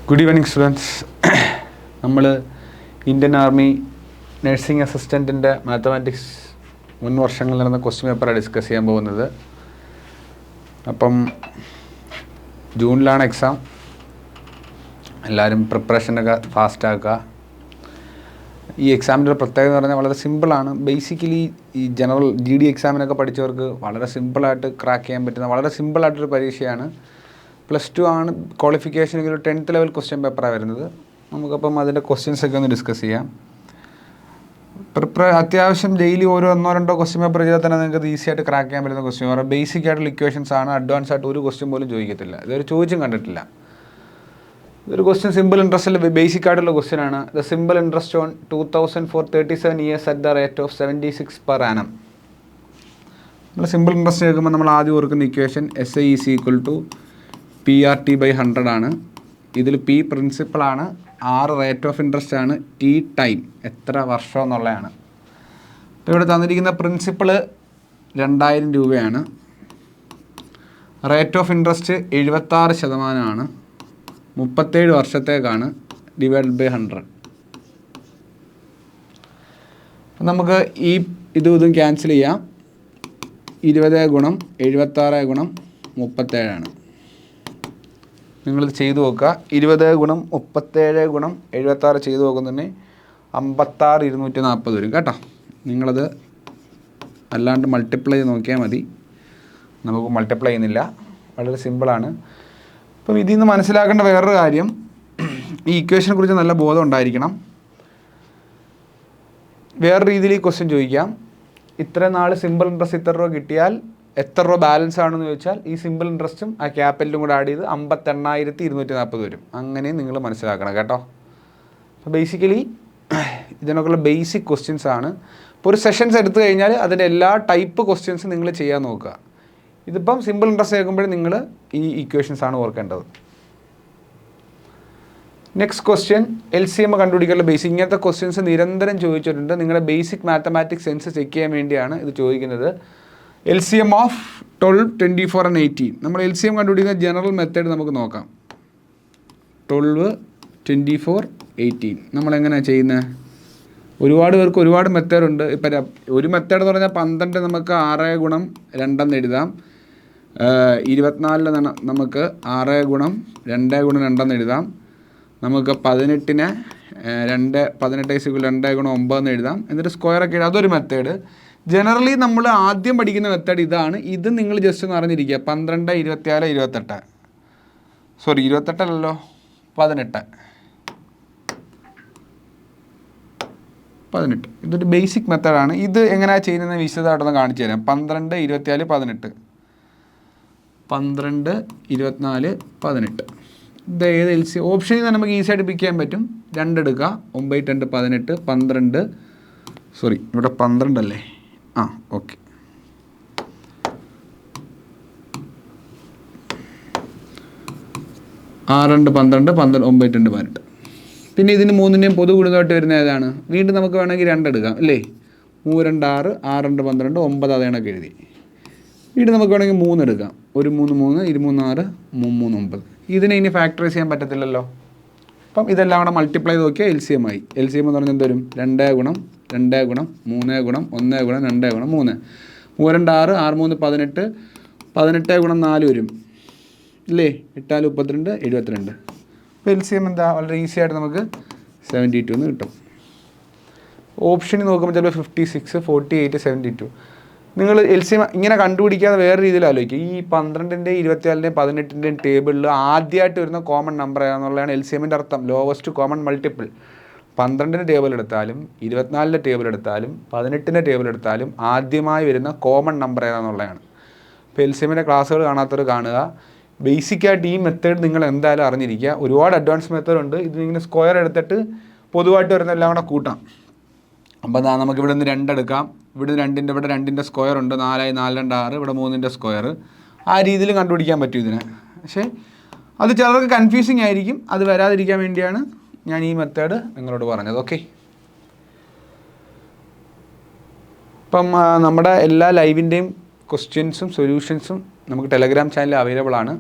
Good evening students. നമ്മൾ Indian army nursing അസിസ്റ്റൻറ്റിൻ്റെ mathematics മുൻ വർഷങ്ങളിൽ നടന്ന ക്വസ്റ്റ്യൻ പേപ്പറാണ് ഡിസ്കസ് ചെയ്യാൻ പോകുന്നത്. അപ്പം ജൂണിലാണ് എക്സാം. എല്ലാവരും പ്രിപ്പറേഷനൊക്കെ ഫാസ്റ്റാക്കുക. ഈ എക്സാമിൻ്റെ ഒരു പ്രത്യേകത എന്ന് പറഞ്ഞാൽ വളരെ സിമ്പിളാണ്. ബേസിക്കലി ഈ ജനറൽ GD എക്സാമിനൊക്കെ പഠിച്ചവർക്ക് വളരെ സിമ്പിളായിട്ട് ക്രാക്ക് ചെയ്യാൻ പറ്റുന്ന വളരെ സിമ്പിളായിട്ടൊരു പരീക്ഷയാണ്. +2 ആണ് ക്വാളിഫിക്കേഷനെങ്കിൽ ഒരു 10th ലെവൽ ക്വസ്റ്റ്യൻ പേപ്പറാണ് വരുന്നത്. നമുക്കപ്പം അതിൻ്റെ ക്വസ്റ്റ്യൻസൊക്കെ ഒന്ന് ഡിസ്കസ് ചെയ്യാം. അത്യാവശ്യം ഡെയിലി ഓരോ 1-2 ക്വസ്റ്റ്യൻ പേപ്പർ ചെയ്താൽ തന്നെ നിങ്ങൾക്ക് ഈസി ആയിട്ട് ക്രാക്ക് ചെയ്യാൻ പറ്റുന്ന ക്വസ്റ്റ്യൻ പേപ്പർ. ബേസിക് ആയിട്ടുള്ള ഇക്വേഷൻസ് ആണ്. അഡ്വാൻസ് ആയിട്ട് ഒരു ക്വസ്റ്റ്യൻ പോലും ചോദിക്കത്തില്ല. ഇതൊരു ചോദിച്ചും കണ്ടിട്ടില്ല. ഇതൊരു ക്വസ്റ്റ്യൻ സിമ്പിൾ ഇൻട്രസ്റ്റിൽ ബേസിക് ആയിട്ടുള്ള ക്വസ്റ്റ്യൻ ആണ്. The simple interest on 2000 for 37 years at the rate of 76 per annum. നമ്മൾ സിമ്പിൾ ഇൻട്രസ്റ്റ് കേൾക്കുമ്പോൾ നമ്മൾ ആദ്യം ഓർക്കുന്ന ഇക്വേഷൻ SI = PRT/100 ആണ്. ഇതിൽ P പ്രിൻസിപ്പളാണ്, R rate of interest ആണ്, T ടൈം എത്ര വർഷം എന്നുള്ളതാണ്. അപ്പോൾ ഇവിടെ തന്നിരിക്കുന്ന പ്രിൻസിപ്പിൾ 2000 രൂപയാണ്. റേറ്റ് ഓഫ് ഇൻട്രസ്റ്റ് 76% 37 വർഷത്തേക്കാണ്. /100. അപ്പം നമുക്ക് ഇതും ക്യാൻസൽ ചെയ്യാം. 20 × 76 × 37 നിങ്ങളിത് ചെയ്തു നോക്കുക. 20 × 37 × 76 ചെയ്തു നോക്കുന്നതിന് 56,240 വരും കേട്ടോ. നിങ്ങളത് അല്ലാണ്ട് മൾട്ടിപ്ലൈ ചെയ്ത് നോക്കിയാൽ മതി. നമുക്ക് മൾട്ടിപ്ലൈ ചെയ്യുന്നില്ല, വളരെ സിമ്പിളാണ്. അപ്പം ഇതിൽ നിന്ന് മനസ്സിലാക്കേണ്ട വേറൊരു കാര്യം, ഈ ഇക്വേഷനെ കുറിച്ച് നല്ല ബോധം ഉണ്ടായിരിക്കണം. വേറെ രീതിയിൽ ഈ ക്വസ്റ്റ്യൻ ചോദിക്കാം. ഇത്ര നാൾ സിമ്പിൾ ഇൻട്രസ്റ്റ് ഇത്ര രൂപ കിട്ടിയാൽ എത്ര രൂപ ബാലൻസ് ആണെന്ന് ചോദിച്ചാൽ ഈ സിമ്പിൾ ഇൻട്രസ്റ്റും ആ ക്യാപിറ്റലും കൂടെ ആഡ് ചെയ്ത് 58,240 വരും. അങ്ങനെ നിങ്ങൾ മനസ്സിലാക്കണം കേട്ടോ. അപ്പോൾ ബേസിക്കലി ഇതിനൊക്കെയുള്ള ബേസിക് ക്വസ്റ്റ്യൻസ് ആണ്. ഇപ്പോൾ ഒരു സെഷൻസ് എടുത്തു കഴിഞ്ഞാൽ അതിൻ്റെ എല്ലാ ടൈപ്പ് ക്വസ്റ്റ്യൻസും നിങ്ങൾ ചെയ്യാൻ നോക്കുക. ഇതിപ്പം സിമ്പിൾ ഇൻട്രസ്റ്റ് കേൾക്കുമ്പോൾ നിങ്ങൾ ഈ ഇക്വേഷൻസ് ആണ് ഓർക്കേണ്ടത്. നെക്സ്റ്റ് ക്വസ്റ്റ്യൻ LCM കണ്ടുപിടിക്കാനുള്ള ബേസിക്. ഇങ്ങനത്തെ ക്വസ്റ്റ്യൻസ് നിരന്തരം ചോദിച്ചിട്ടുണ്ട്. നിങ്ങളുടെ ബേസിക് മാത്തമാറ്റിക്സ് സെൻസ് ചെക്ക് ചെയ്യാൻ വേണ്ടിയാണ് ഇത് ചോദിക്കുന്നത്. LCM of 12, 24 and 18. നമ്മൾ LCM കണ്ടുപിടിക്കുന്ന ജനറൽ മെത്തേഡ് നമുക്ക് നോക്കാം. 12, 24, 18 നമ്മളെങ്ങനെയാണ് ചെയ്യുന്നത്? ഒരുപാട് പേർക്ക് ഒരുപാട് മെത്തേഡുണ്ട്. ഇപ്പം ഒരു മെത്തേഡ് എന്ന് പറഞ്ഞാൽ 12 നമുക്ക് 6 × 2 എന്ന് എഴുതാം. 24 നമുക്ക് 6 × 2 × 2 എന്ന് എഴുതാം. നമുക്ക് 18 2 × 9 എന്ന് എഴുതാം. എന്നിട്ട് സ്ക്വയറൊക്കെ എഴുതാം. അതൊരു മെത്തേഡ്. ജനറലി നമ്മൾ ആദ്യം പഠിക്കുന്ന മെത്തേഡ് ഇതാണ്. ഇത് നിങ്ങൾ ജസ്റ്റ് ഒന്ന് അറിഞ്ഞിരിക്കുക. 12, 24, 28. സോറി 28 അല്ലല്ലോ, 18. ഇതൊരു ബേസിക് മെത്തേഡാണ്. ഇത് എങ്ങനെയാണ് ചെയ്യുന്നതെന്ന് വിശദമായിട്ടൊന്ന് കാണിച്ചു തരാം. 12, 24, 18. 12, 24, 18. ഇത് ഏത് LCM ഓപ്ഷനിൽ നിന്ന് നമുക്ക് ഈസി ആയിട്ട് പിക്ക് ചെയ്യാൻ പറ്റും. 2 എടുക്കുക. 9, 2, 18. 12 സോറി ഇവിടെ 12 അല്ലേ? ഓക്കെ. 6, 2, 12, 9, 2, 18. പിന്നെ ഇതിന് 3ൻ്റെയും പൊതു ഗുണിതമായിട്ട് വരുന്ന ഏതാണ്? വീണ്ടും നമുക്ക് വേണമെങ്കിൽ 2 എടുക്കാം അല്ലേ? 3, 2, 6, 6, 2, 12, 9 അതേ കണക്ക് എഴുതി. വീണ്ടും നമുക്ക് വേണമെങ്കിൽ 3 എടുക്കാം. 1, 3, 3, 2, 3, 6, 3, 3, 9. ഇതിനെ ഇനി ഫാക്ടറൈസ് ചെയ്യാൻ പറ്റത്തില്ലല്ലോ. അപ്പം ഇതെല്ലാം കൂടെ മൾട്ടിപ്ലൈ ചെയ്ത് നോക്കിയാൽ LCM ആയി. LCM എന്ന് പറഞ്ഞാൽ എന്തോരും? 2 × 2 × 3 × 1 × 2 × 3. 3, 2, 6, 6, 3, 18. 18 × 4 വരും ഇല്ലേ? 8, 32, 72. അപ്പോൾ LCM എന്താ? വളരെ ഈസി ആയിട്ട് നമുക്ക് 72 എന്ന് കിട്ടും. ഓപ്ഷനിൽ നോക്കുമ്പോൾ ചിലപ്പോൾ 56, 48, 72. നിങ്ങൾ LCM ഇങ്ങനെ കണ്ടുപിടിക്കാതെ വേറെ രീതിയിൽ ആലോചിക്കുക. ഈ 12ൻ്റെയും 24ൻ്റെയും 18ൻ്റെയും ടേബിളിൽ ആദ്യമായിട്ട് വരുന്ന കോമൺ നമ്പർ ഏതാണെന്നുള്ളതാണ് LCMൻ്റെ അർത്ഥം. Lowest common multiple. 12ൻ്റെ ടേബിൾ എടുത്താലും 24ൻ്റെ ടേബിൾ എടുത്താലും 18ൻ്റെ ടേബിൾ എടുത്താലും ആദ്യമായി വരുന്ന കോമൺ നമ്പർ ഏതാണെന്നുള്ളതാണ്. അപ്പോൾ LCMൻ്റെ ക്ലാസ്സുകൾ കാണാത്തവർ കാണുക. ബേസിക്കായിട്ട് ഈ മെത്തേഡ് നിങ്ങൾ എന്തായാലും അറിഞ്ഞിരിക്കുക. ഒരുപാട് അഡ്വാൻസ് മെത്തേഡ് ഉണ്ട്. ഇത് ഇങ്ങനെ സ്ക്വയർ എടുത്തിട്ട് പൊതുവായിട്ട് വരുന്ന എല്ലാം കൂടെ കൂട്ടാം. അപ്പോൾ നമുക്ക് ഇവിടെ നിന്ന് 2 എടുക്കാം. ഇവിടെ 2ൻ്റെ സ്ക്വയർ ഉണ്ട്. 4, 4, 2, 6. ഇവിടെ 3ൻ്റെ സ്ക്വയർ. ആ രീതിയിൽ കണ്ടുപിടിക്കാൻ പറ്റും ഇതിനെ. പക്ഷേ അത് ചിലർക്ക് കൺഫ്യൂസിങ് ആയിരിക്കും. അത് വരാതിരിക്കാൻ വേണ്ടിയാണ് ഞാൻ ഈ മെത്തേഡ് നിങ്ങളോട് പറഞ്ഞത്. ഓക്കെ. ഇപ്പം നമ്മുടെ എല്ലാ ലൈവിൻ്റെയും ക്വസ്റ്റ്യൻസും സൊല്യൂഷൻസും നമുക്ക് ടെലഗ്രാം ചാനലിൽ അവൈലബിൾ ആണ്.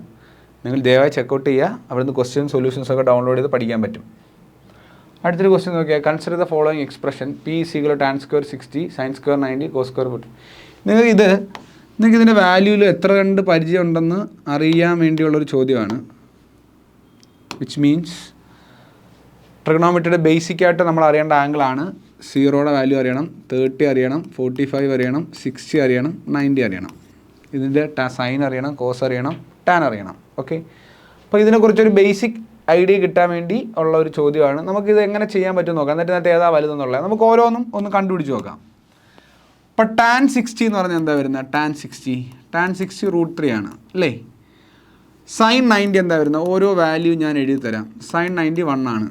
നിങ്ങൾ ദയവായി ചെക്കൗട്ട് ചെയ്യുക. അവിടുന്ന് ക്വസ്റ്റ്യൻ സൊല്യൂഷൻസൊക്കെ ഡൗൺലോഡ് ചെയ്ത് പഠിക്കാൻ പറ്റും. അടുത്തൊരു ക്വസ്റ്റ്യൻ നോക്കിയാൽ consider the following expression P equal to tan square 60 sine square 90 cos square 40. നിങ്ങൾക്ക് ഇതിൻ്റെ വാല്യൂവിൽ എത്ര കണ്ട് പരിചയം ഉണ്ടെന്ന് അറിയാൻ വേണ്ടിയുള്ളൊരു ചോദ്യമാണ്. വിച്ച് മീൻസ് ട്രിഗണോമെട്രിയുടെ ബേസിക്കായിട്ട് നമ്മൾ അറിയേണ്ട ആംഗിളാണ്. 0യുടെ വാല്യൂ അറിയണം, 30 അറിയണം, 45 അറിയണം, 60 അറിയണം, 90 അറിയണം. ഇതിൻ്റെ സൈൻ അറിയണം, കോസ് അറിയണം, ടാൻ അറിയണം. ഓക്കെ, അപ്പോൾ ഇതിനെക്കുറിച്ചൊരു ബേസിക് ഐഡിയ കിട്ടാൻ വേണ്ടി ഉള്ള ഒരു ചോദ്യമാണ്. നമുക്കിത് എങ്ങനെ ചെയ്യാൻ പറ്റും നോക്കാം. എന്നിട്ട് ഏതാ വലുതെന്നുള്ളത് നമുക്ക് ഓരോന്നും ഒന്ന് കണ്ടുപിടിച്ച് നോക്കാം. അപ്പോൾ ടാൻ 60 എന്ന് പറഞ്ഞാൽ എന്താ വരുന്നത്? ടാൻ 60 √3 ആണ് അല്ലേ. സൈൻ 90 എന്താ വരുന്നത്? ഓരോ വാല്യൂ ഞാൻ എഴുതി തരാം. സൈൻ 90 1 ആണ്.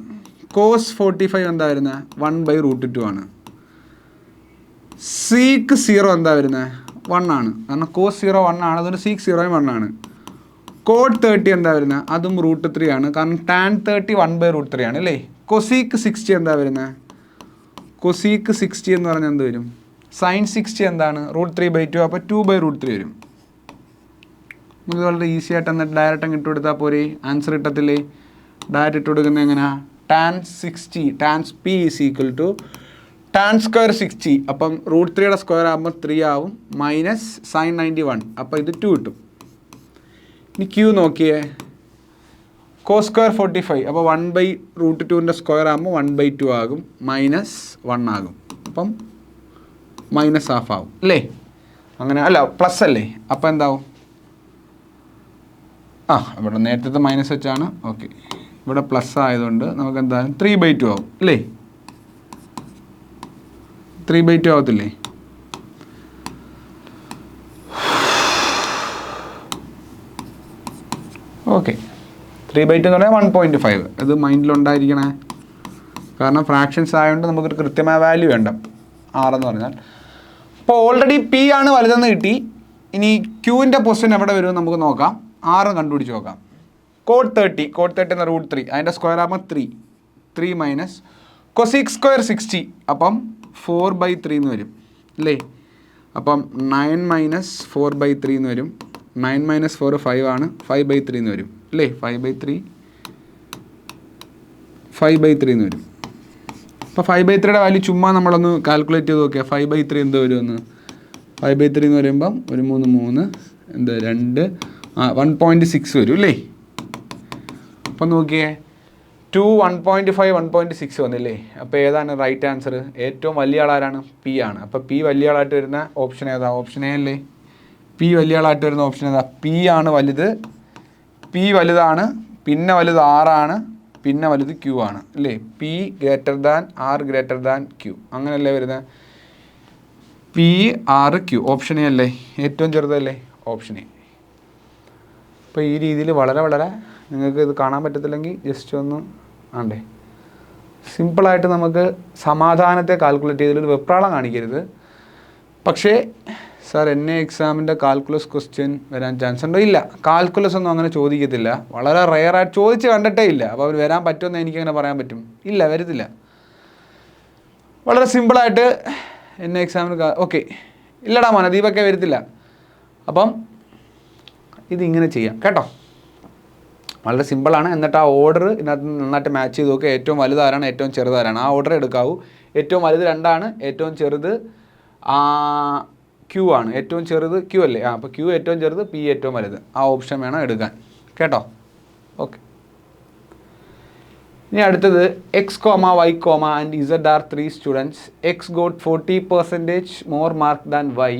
കോസ് 45 എന്താ വരുന്നത്? 1/√2 ആണ്. സീക്ക് 0 എന്താ വരുന്നത്? 1 ആണ്. കാരണം കോസ് 0 1 ആണ്, അതുകൊണ്ട് സീക്ക് 0 1 ആണ്. കോഡ് 30 എന്താ വരുന്നത്? അതും √3 ആണ്. കാരണം ടാൻ 30 1/√3 ആണ് അല്ലേ. കൊസീക്ക് 60 എന്താ വരുന്നത്? കൊസീക്ക് 60 എന്ന് പറഞ്ഞാൽ എന്ത് വരും? സൈൻ 60 എന്താണ്? √3/2, അപ്പോൾ 2/√3 വരും. നമുക്ക് വളരെ ഈസി ആയിട്ട് എന്നിട്ട് ഡയറക്റ്റ് അങ്ങ് ഇട്ട് കൊടുത്താൽ പോരെ, ആൻസർ കിട്ടത്തില്ലേ? ഡയറക്റ്റ് ഇട്ട് കൊടുക്കുന്നത് എങ്ങനെയാണ്? Tan 60 tan P is equal to tan square 60, അപ്പം √3യുടെ സ്ക്വയർ ആകുമ്പോൾ 3 ആവും, മൈനസ് സൈൻ 91, അപ്പോൾ ഇത് 2 കിട്ടും. ഇനി ക്യൂ നോക്കിയേ, കോസ് സ്ക്വയർ 45, അപ്പോൾ 1/√2ൻ്റെ സ്ക്വയർ ആകുമ്പോൾ 1/2 ആകും, മൈനസ് 1 ആകും, അപ്പം മൈനസ് ഹാഫ് ആവും അല്ലേ. അങ്ങനെ അല്ല, പ്ലസ് അല്ലേ, അപ്പോൾ എന്താവും? ഇവിടെ നേരത്തെ മൈനസ് വെച്ചാണ്. ഓക്കെ, ഇവിടെ പ്ലസ് ആയതുകൊണ്ട് നമുക്ക് എന്തായാലും 3/2 ആവും അല്ലേ. 3/2 ആവത്തില്ലേ? ഓക്കെ, 3/2 എന്ന് പറഞ്ഞാൽ 1.5. ഇത് മൈൻഡിലുണ്ടായിരിക്കണേ, കാരണം ഫ്രാക്ഷൻസ് ആയതുകൊണ്ട് നമുക്കൊരു കൃത്യമായ വാല്യൂ വേണ്ട 6 എന്ന് പറഞ്ഞാൽ. അപ്പോൾ ഓൾറെഡി പി ആണ് വലുതെന്ന് കിട്ടി. ഇനി ക്യൂവിൻ്റെ പൊസിഷൻ എവിടെ വരുമെന്ന് നമുക്ക് നോക്കാം. 6 കണ്ടുപിടിച്ച് നോക്കാം. കോഡ് 30 എന്ന √3, അതിൻ്റെ സ്ക്വയർ ആകുമ്പോൾ 3 മൈനസ് കൊസീക് സ്ക്വയർ 60, അപ്പം 4/3 എന്ന് വരും അല്ലേ. അപ്പം 9 മൈനസ് 4/3 എന്ന് വരും. 9 മൈനസ് 4 5 ആണ്, 5/3 എന്ന് വരും അല്ലേ. 5/3 എന്ന് വരും. അപ്പോൾ 5/3യുടെ വാല്യൂ ചുമ്മാ നമ്മളൊന്ന് കാൽക്കുലേറ്റ് ചെയ്ത് നോക്കിയാൽ 5/3 എന്ത് വരുമെന്ന്? 5/3 എന്ന് പറയുമ്പം 3 എന്ത് 2 1.6 വരും അല്ലേ. അപ്പം നോക്കിയേ, 2 1.5 1.6 വന്നില്ലേ. അപ്പോൾ ഏതാണ് റൈറ്റ് ആൻസർ? ഏറ്റവും വലിയ ആളാരാണ്? പി ആണ്. അപ്പോൾ പി വലിയ ആളായിട്ട് വരുന്ന ഓപ്ഷൻ ഏതാ? ഓപ്ഷൻ എ അല്ലേ. പി വലിയ ആളായിട്ട് വരുന്ന ഓപ്ഷൻ ഏതാ? പി ആണ് വലുത്. പി വലുതാണ്, പിന്നെ വലുത് R ആണ്, പിന്നെ വലുത് Q ആണ് അല്ലേ. P greater than Q, അങ്ങനെയല്ലേ വരുന്നത്? P R Q, option A അല്ലേ, ഏറ്റവും ചെറുതല്ലേ, ഓപ്ഷൻ എ. അപ്പോൾ ഈ രീതിയിൽ വളരെ നിങ്ങൾക്ക് ഇത് കാണാൻ പറ്റത്തില്ലെങ്കിൽ ജസ്റ്റ് ഒന്ന് സിമ്പിളായിട്ട് നമുക്ക് സമാധാനത്തെ കാൽക്കുലേറ്റ് ചെയ്തിട്ട് വെപ്രാളം കാണിക്കരുത്. പക്ഷേ സാർ എക്സാമിൻ്റെ കാൽക്കുലസ് ക്വസ്റ്റ്യൻ വരാൻ ചാൻസ് ഉണ്ടോ? ഇല്ല, കാൽക്കുലസ് ഒന്നും അങ്ങനെ ചോദിക്കത്തില്ല. വളരെ റെയറായിട്ട് ചോദിച്ച് കണ്ടിട്ടേ ഇല്ല. അപ്പോൾ അവർ വരാൻ പറ്റുമെന്ന് എനിക്കങ്ങനെ പറയാൻ പറ്റും? ഇല്ല, വരത്തില്ല. വളരെ സിമ്പിളായിട്ട് എക്സാമിന് ഓക്കെ ഇല്ലടാ മോനെ ദീപൊക്കെ വരത്തില്ല. അപ്പം ഇതിങ്ങനെ ചെയ്യാം കേട്ടോ. വളരെ സിമ്പിളാണ്. എന്നിട്ട് ആ ഓർഡർ ഇതിനകത്ത് നന്നായിട്ട് മാച്ച് ചെയ്ത് നോക്കുക. ഏറ്റവും വലുതാരാണ്, ഏറ്റവും ചെറുതാരാണ്, ആ ഓർഡർ എടുക്കാവൂ. ഏറ്റവും വലുത് 2 ആണ്, ഏറ്റവും ചെറുത് Q ആണ്. ഏറ്റവും ചെറുത് Q അല്ലേ. അപ്പോൾ Q ഏറ്റവും ചെറുത്, P ഏറ്റവും വലുത്, ആ ഓപ്ഷൻ വേണം എടുക്കാൻ കേട്ടോ. ഓക്കെ, ഇനി അടുത്തത് X, Y, and Z are 3 students. X got 40% more mark than Y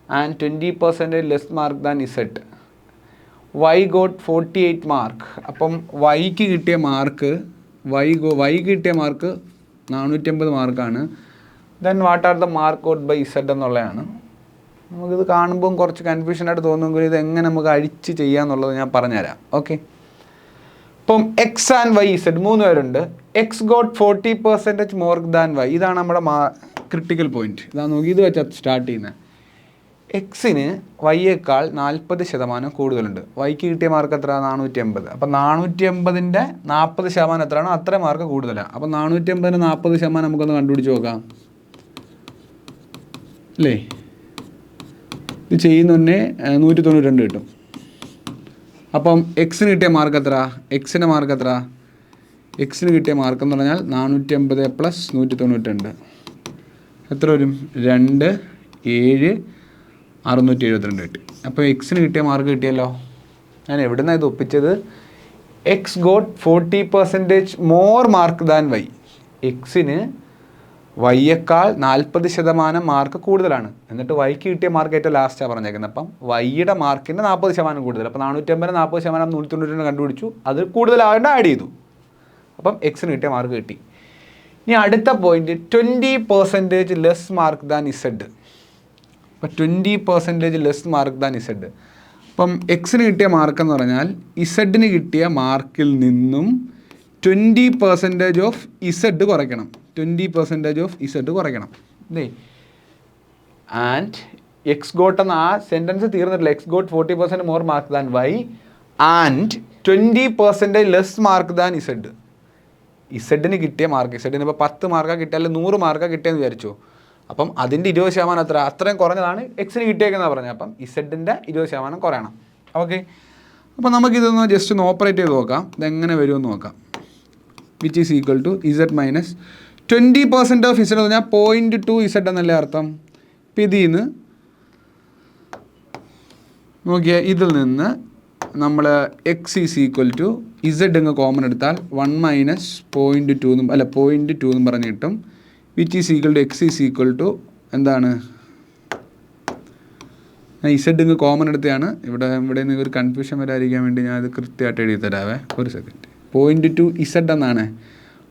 and 20% less mark than Z. Y got 48 mark. അപ്പം വൈക്ക് കിട്ടിയ മാർക്ക് 450 മാർക്കാണ്. Then what are the mark got by Z എന്നുള്ളതാണ്. നമുക്കിത് കാണുമ്പം കുറച്ച് കൺഫ്യൂഷനായിട്ട് തോന്നുമെങ്കിൽ ഇതെങ്ങനെ നമുക്ക് അഴിച്ച് ചെയ്യാമെന്നുള്ളത് ഞാൻ പറഞ്ഞുതരാം. ഓക്കെ, ഇപ്പം X ആൻഡ് Y Z 3 പേരുണ്ട്. X got 40% more than Y, ഇതാണ് നമ്മുടെ ക്രിട്ടിക്കൽ പോയിന്റ്. ഇതാണ് നോക്കി, ഇത് വെച്ചാൽ സ്റ്റാർട്ട് ചെയ്യുന്നത്. എക്സിന് വൈയേക്കാൾ 40% കൂടുതലുണ്ട്. വൈക്ക് കിട്ടിയ മാർക്ക് എത്ര? 450. അപ്പം 450ൻ്റെ 40% എത്രയാണോ അത്ര മാർക്ക് കൂടുതലാണ്. അപ്പം 450ന് 40% നമുക്കൊന്ന് കണ്ടുപിടിച്ച് നോക്കാം അല്ലേ. ഇത് ചെയ്യുന്ന തന്നെ 192 കിട്ടും. അപ്പം എക്സിന് കിട്ടിയ മാർക്ക് എത്ര? എക്സിൻ്റെ മാർക്ക് എത്ര? എക്സിന് കിട്ടിയ മാർക്ക് എന്ന് പറഞ്ഞാൽ 450 പ്ലസ് 192 എത്ര വരും? 2, 7, 672 കിട്ടി. അപ്പോൾ എക്സിന് കിട്ടിയ മാർക്ക് കിട്ടിയല്ലോ. ഞാൻ എവിടെ നിന്നാണ് ഇത് ഒപ്പിച്ചത്? X got 40% more mark than y. എക്സിന് വൈയേക്കാൾ 40% മാർക്ക് കൂടുതലാണ്. എന്നിട്ട് വൈക്ക് കിട്ടിയ മാർക്ക് ഏറ്റവും ലാസ്റ്റാണ് പറഞ്ഞേക്കുന്നത്. അപ്പം വൈയുടെ മാർക്കിൻ്റെ 40% കൂടുതൽ. അപ്പോൾ 450 40% 192 കണ്ടുപിടിച്ചു. അത് കൂടുതലായിട്ട് ആഡ് ചെയ്തു. അപ്പം എക്സിന് കിട്ടിയ മാർക്ക് കിട്ടി. ഇനി അടുത്ത point 20% less mark than Z. അപ്പം 20% ലെസ് മാർക്ക് ദാൻ ഇസഡ്. അപ്പം എക്സിന് കിട്ടിയ മാർക്ക് എന്ന് പറഞ്ഞാൽ ഇസഡിന് കിട്ടിയ മാർക്കിൽ നിന്നും 20% ഓഫ് ഇസഡ് കുറയ്ക്കണം. 20% ഓഫ് ഇസഡ് കുറയ്ക്കണം. ഇതേ ആൻഡ് എക്സ് ഗോട്ട് എന്ന ആ സെൻറ്റൻസ് തീർന്നിട്ടില്ല. X got 40% more mark than y and 20% less mark than z. ഇസഡിന് കിട്ടിയ മാർക്ക്, ഇസഡിന് ഇപ്പോൾ 10 മാർക്കാണ് കിട്ടിയ, അല്ലെങ്കിൽ 100 മാർക്കാണ് കിട്ടിയെന്ന് വിചാരിച്ചു. അപ്പം അതിൻ്റെ 20% അത്രയും കുറഞ്ഞതാണ് എക്സിന് കിട്ടിയേക്കെന്നാണ് പറഞ്ഞത്. അപ്പം ഇസഡിൻ്റെ 20% കുറയണം. ഓക്കെ, അപ്പോൾ നമുക്കിതൊന്ന് ജസ്റ്റ് ഒന്ന് ഓപ്പറേറ്റ് ചെയ്ത് നോക്കാം. ഇതെങ്ങനെ വരുമെന്ന് നോക്കാം. Which is equal to Z minus 20% of Z എന്ന് പറഞ്ഞാൽ 0.2 ഇസഡ് എന്നല്ലേ അർത്ഥം. ഇപ്പം ഇതിൽ നിന്ന് നോക്കിയാൽ ഇതിൽ നിന്ന് നമ്മൾ X is equal to Z അങ്ങ് കോമൺ എടുത്താൽ 1 മൈനസ് 0.2 എന്നും 0.2 എന്നും പറഞ്ഞ് കിട്ടും. Which is equal to X is equal to എന്താണ്? ഞാൻ ഇസഡ് ഇങ്ങ് കോമൺ എടുത്തതാണ്. ഇവിടെ നിന്ന് ഒരു കൺഫ്യൂഷൻ വരാതിരിക്കാൻ വേണ്ടി ഞാൻ അത് കൃത്യമായിട്ട് എഴുതി തരാവേ. ഒരു സെക്കൻഡ്. 0.2 ഇസഡ് എന്നാണ്.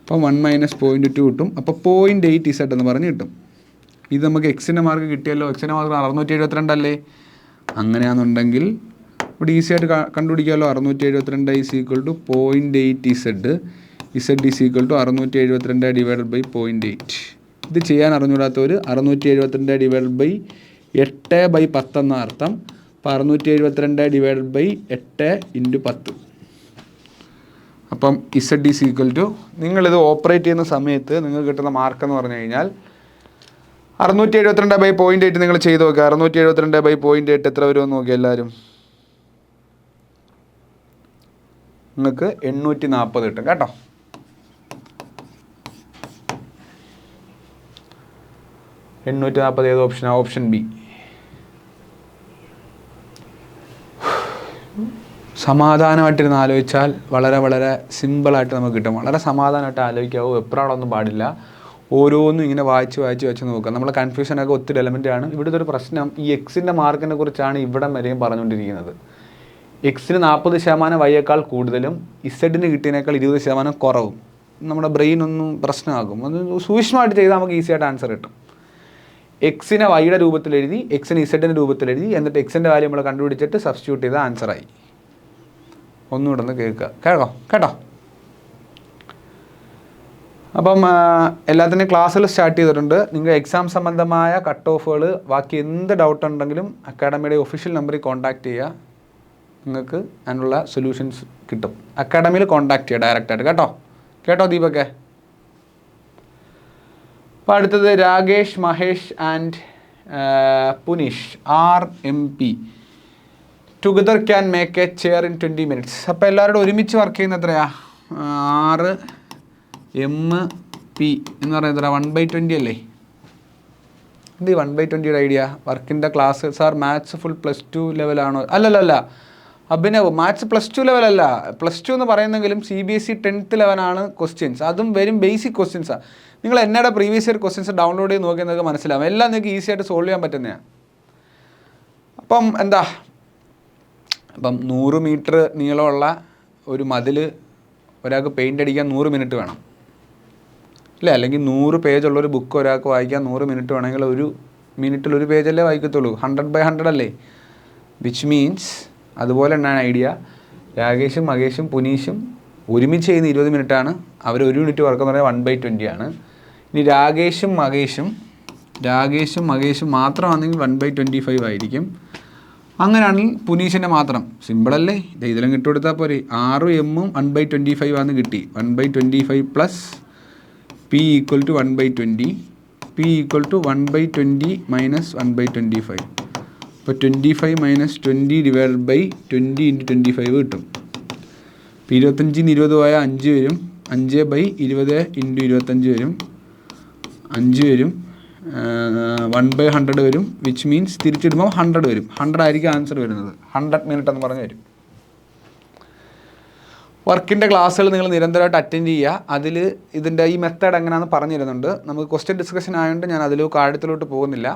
അപ്പം 1 മൈനസ് 0.2 കിട്ടും. അപ്പോൾ 0.8 ഇസഡ് എന്ന് പറഞ്ഞ് കിട്ടും. ഇത് നമുക്ക് എക്സിൻ്റെ മാർക്ക് കിട്ടിയല്ലോ. എക്സിൻ്റെ മാർക്ക് 672 അല്ലേ? അങ്ങനെയാണെന്നുണ്ടെങ്കിൽ ഇവിടെ ഈസി ആയിട്ട് കണ്ടുപിടിക്കാമല്ലോ. 672 is equal to 0.8 Z. Z is equal to 672 divided by 0.8. ഇത് ചെയ്യാൻ അറിഞ്ഞൂടാത്തവർ 672 ഡിവൈഡഡ് ബൈ 8/10 എന്ന അർത്ഥം. അപ്പോൾ 672 ഡിവൈഡഡ് ബൈ 8 × 10. അപ്പം ഇസഡ് ഈസ് ഈക്വൽ ടു, നിങ്ങളിത് ഓപ്പറേറ്റ് ചെയ്യുന്ന സമയത്ത് നിങ്ങൾക്ക് കിട്ടുന്ന മാർക്ക് എന്ന് പറഞ്ഞു കഴിഞ്ഞാൽ 672 ബൈ 0.8 നിങ്ങൾ ചെയ്ത് നോക്കുക. 672 ബൈ 0.8 എത്ര വരുമെന്ന് നോക്കിയാൽ എല്ലാവരും നിങ്ങൾക്ക് 840 കിട്ടും കേട്ടോ. ഏത് ഓപ്ഷനാണ്? Option B. സമാധാനമായിട്ടിരുന്ന് ആലോചിച്ചാൽ വളരെ വളരെ സിമ്പിളായിട്ട് നമുക്ക് കിട്ടും. വളരെ സമാധാനമായിട്ട് ആലോചിക്കാവൂ. എപ്പോഴാണൊന്നും പാടില്ല. ഓരോന്നും ഇങ്ങനെ വായിച്ച് വെച്ച് നോക്കുക. നമ്മളെ കൺഫ്യൂഷനൊക്കെ ഒത്തിരി എലമെൻ്റാണ്. ഇവിടുത്തെ ഒരു പ്രശ്നം ഈ എക്സിൻ്റെ മാർക്കിനെ കുറിച്ചാണ് ഇവിടം വരെയും പറഞ്ഞുകൊണ്ടിരിക്കുന്നത്. എക്സിന് 40% വൈയേക്കാൾ കൂടുതലും ഇസഡിന് കിട്ടിയതിനേക്കാൾ 20% കുറവും. നമ്മുടെ ബ്രെയിൻ ഒന്നും പ്രശ്നമാകും. അത് സൂക്ഷ്മമായിട്ട് ചെയ്താൽ നമുക്ക് ഈസി ആയിട്ട് ആൻസർ കിട്ടും. എക്സിനെ വൈയുടെ രൂപത്തിൽ എഴുതി, എക്സിന് ഇസഡിൻ്റെ രൂപത്തിൽ എഴുതി, എന്നിട്ട് എക്സിൻ്റെ വാല്യൂ നമ്മൾ കണ്ടുപിടിച്ചിട്ട് സബ്സ്റ്റിറ്റ്യൂട്ട് ചെയ്ത ആൻസറായി. ഒന്നുകൂടെ ഒന്ന് കേട്ടോ. അപ്പം എല്ലാത്തിൻ്റെയും ക്ലാസ്സുകൾ സ്റ്റാർട്ട് ചെയ്തിട്ടുണ്ട്. നിങ്ങൾ എക്സാം സംബന്ധമായ കട്ട് ഓഫുകൾ ബാക്കി എന്ത് ഡൗട്ട് ഉണ്ടെങ്കിലും അക്കാഡമിയുടെ ഒഫീഷ്യൽ നമ്പറിൽ കോൺടാക്റ്റ് ചെയ്യുക. നിങ്ങൾക്ക് അതിനുള്ള സൊല്യൂഷൻസ് കിട്ടും. അക്കാഡമിയിൽ കോൺടാക്റ്റ് ചെയ്യുക ഡയറക്റ്റായിട്ട്. കേട്ടോ ദീപക്കെ. അപ്പോൾ അടുത്തത് Rakesh, Mahesh and Puneesh RMP together can make a chair in 20 minutes. അപ്പോൾ എല്ലാവരോടും ഒരുമിച്ച് വർക്ക് ചെയ്യുന്ന എത്രയാ? 6MP എന്ന് പറയുന്നത് 1/20 അല്ലേ? എന്ത് 1/20 ഐഡിയ? വർക്കിൻ്റെ ക്ലാസ് സാർ മാത്സ് ഫുൾ +2 ലെവലാണോ? അല്ലല്ല അഭിനവ്, മാത്സ് +2 ലെവലല്ല. +2 എന്ന് പറയുന്നെങ്കിലും CBSE 10th ലെവലാണ് ക്വസ്റ്റ്യൻസ്. അതും വെറും ബേസിക് ക്വസ്റ്റ്യൻസാണ്. നിങ്ങൾ എന്നയുടെ പ്രീവിയസ് ഇയർ ക്വസ്റ്റ്യൻസ് ഡൗൺലോഡ് ചെയ്ത് നോക്കിയാൽ നിങ്ങൾക്ക് മനസ്സിലാവും. എല്ലാം നിങ്ങൾക്ക് ഈസി ആയിട്ട് സോൾവ് ചെയ്യാൻ പറ്റുന്നതാണ്. അപ്പം 100 മീറ്റർ നീളമുള്ള ഒരു മതിൽ ഒരാൾക്ക് പെയിൻ്റ് അടിക്കാൻ 100 മിനിറ്റ് വേണം അല്ലേ? അല്ലെങ്കിൽ 100 പേജുള്ളൊരു ബുക്ക് ഒരാൾക്ക് വായിക്കാൻ 100 മിനിറ്റ് വേണമെങ്കിൽ 1 മിനിറ്റിൽ 1 പേജല്ലേ വായിക്കത്തുള്ളൂ. 100/100 അല്ലേ? വിച്ച് മീൻസ് അതുപോലെ തന്നെയാണ് ഐഡിയ. രാകേഷും മഹേഷും പുനീഷും ഒരുമിച്ച് ചെയ്യുന്ന 20 മിനിറ്റാണ്. അവർ 1 മിനിറ്റ് വർക്ക് എന്ന് പറഞ്ഞാൽ 1/20 ആണ്. ഇനി രാകേഷും മഹേഷും മാത്രമാണെങ്കിൽ 1/25 ആയിരിക്കും. അങ്ങനെയാണെങ്കിൽ പുനീഷിൻ്റെ മാത്രം സിമ്പിളല്ലേ? ഇതിലും കിട്ടുകൊടുത്താൽ പോരെ. 6M 1/25 ആണെന്ന് കിട്ടി. 1/25 പ്ലസ് P = 1/20. P = 1/20 - 1/25. ഇപ്പോൾ 25 മൈനസ് 20 ഡിവൈഡ് ബൈ 20 ഇൻറ്റു 25 കിട്ടും. ഇപ്പോൾ 25 20 പോയാൽ 5 വരും. 5/20 ഇൻറ്റു 25 വരും. 5 വരും. 1/100 വരും. വിച്ച് മീൻസ് തിരിച്ചിടുമ്പോൾ 100 വരും. 100 ആയിരിക്കും ആൻസർ വരുന്നത്. 100 മിനിറ്റ് എന്ന് പറഞ്ഞ് വരും. വർക്കിൻ്റെ ക്ലാസ്സുകൾ നിങ്ങൾ നിരന്തരമായിട്ട് അറ്റൻഡ് ചെയ്യുക. അതിൽ ഇതിൻ്റെ ഈ മെത്തേഡ് എങ്ങനെയാണെന്ന് പറഞ്ഞു തരുന്നുണ്ട്. നമുക്ക് ക്വസ്റ്റ്യൻ ഡിസ്കഷൻ ആയതുകൊണ്ട് ഞാൻ ആഴത്തിലോട്ട് പോകുന്നില്ല.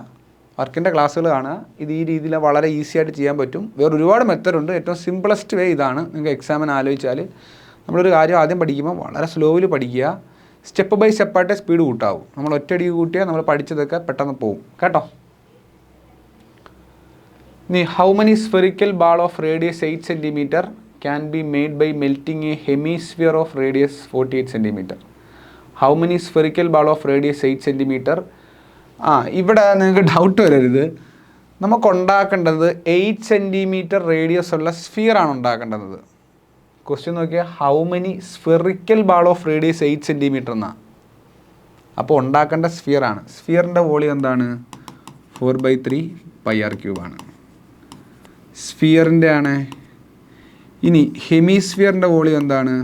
വർക്കിൻ്റെ ക്ലാസ്സുകൾ കാണുക. ഇത് ഈ രീതിയിൽ വളരെ ഈസി ആയിട്ട് ചെയ്യാൻ പറ്റും. വേറെ ഒരുപാട് മെത്തേഡുണ്ട്. ഏറ്റവും സിമ്പിളസ്റ്റ് വേ ഇതാണ്. നിങ്ങൾക്ക് എക്സാമിന് ആലോചിച്ചാൽ നമ്മളൊരു കാര്യം ആദ്യം പഠിക്കുമ്പോൾ വളരെ സ്ലോയിൽ പഠിക്കുക. സ്റ്റെപ്പ് ബൈ സ്റ്റെപ്പായിട്ടേ സ്പീഡ് കൂട്ടാവും. നമ്മൾ ഒറ്റയടി കൂട്ടിയാൽ നമ്മൾ പഠിച്ചതൊക്കെ പെട്ടെന്ന് പോകും കേട്ടോ. ഇനി how many spherical ball of radius 8 centimetre can be made by melting a hemisphere of radius 48 cm. How many spherical ball of radius 8 cm? ഇവിടെ നിങ്ങൾക്ക് ഡൗട്ട് വരരുത്. നമുക്ക് ഉണ്ടാക്കേണ്ടത് 8 സെൻറ്റിമീറ്റർ റേഡിയസ് ഉള്ള സ്ഫിയറാണ് ഉണ്ടാക്കേണ്ടത്. ക്വസ്റ്റ്യൻ നോക്കിയാൽ how many spherical ball of radius 8 centimetre എന്നാണ്. അപ്പോൾ ഉണ്ടാക്കേണ്ട സ്ഫിയറാണ്. സ്ഫിയറിൻ്റെ വോളിയം എന്താണ്? 4/3 πr³ ആണ്. സ്ഫിയറിൻ്റെ ആണ്. ഇനി ഹെമിസ്ഫിയറിൻ്റെ വോളിയം എന്താണ്?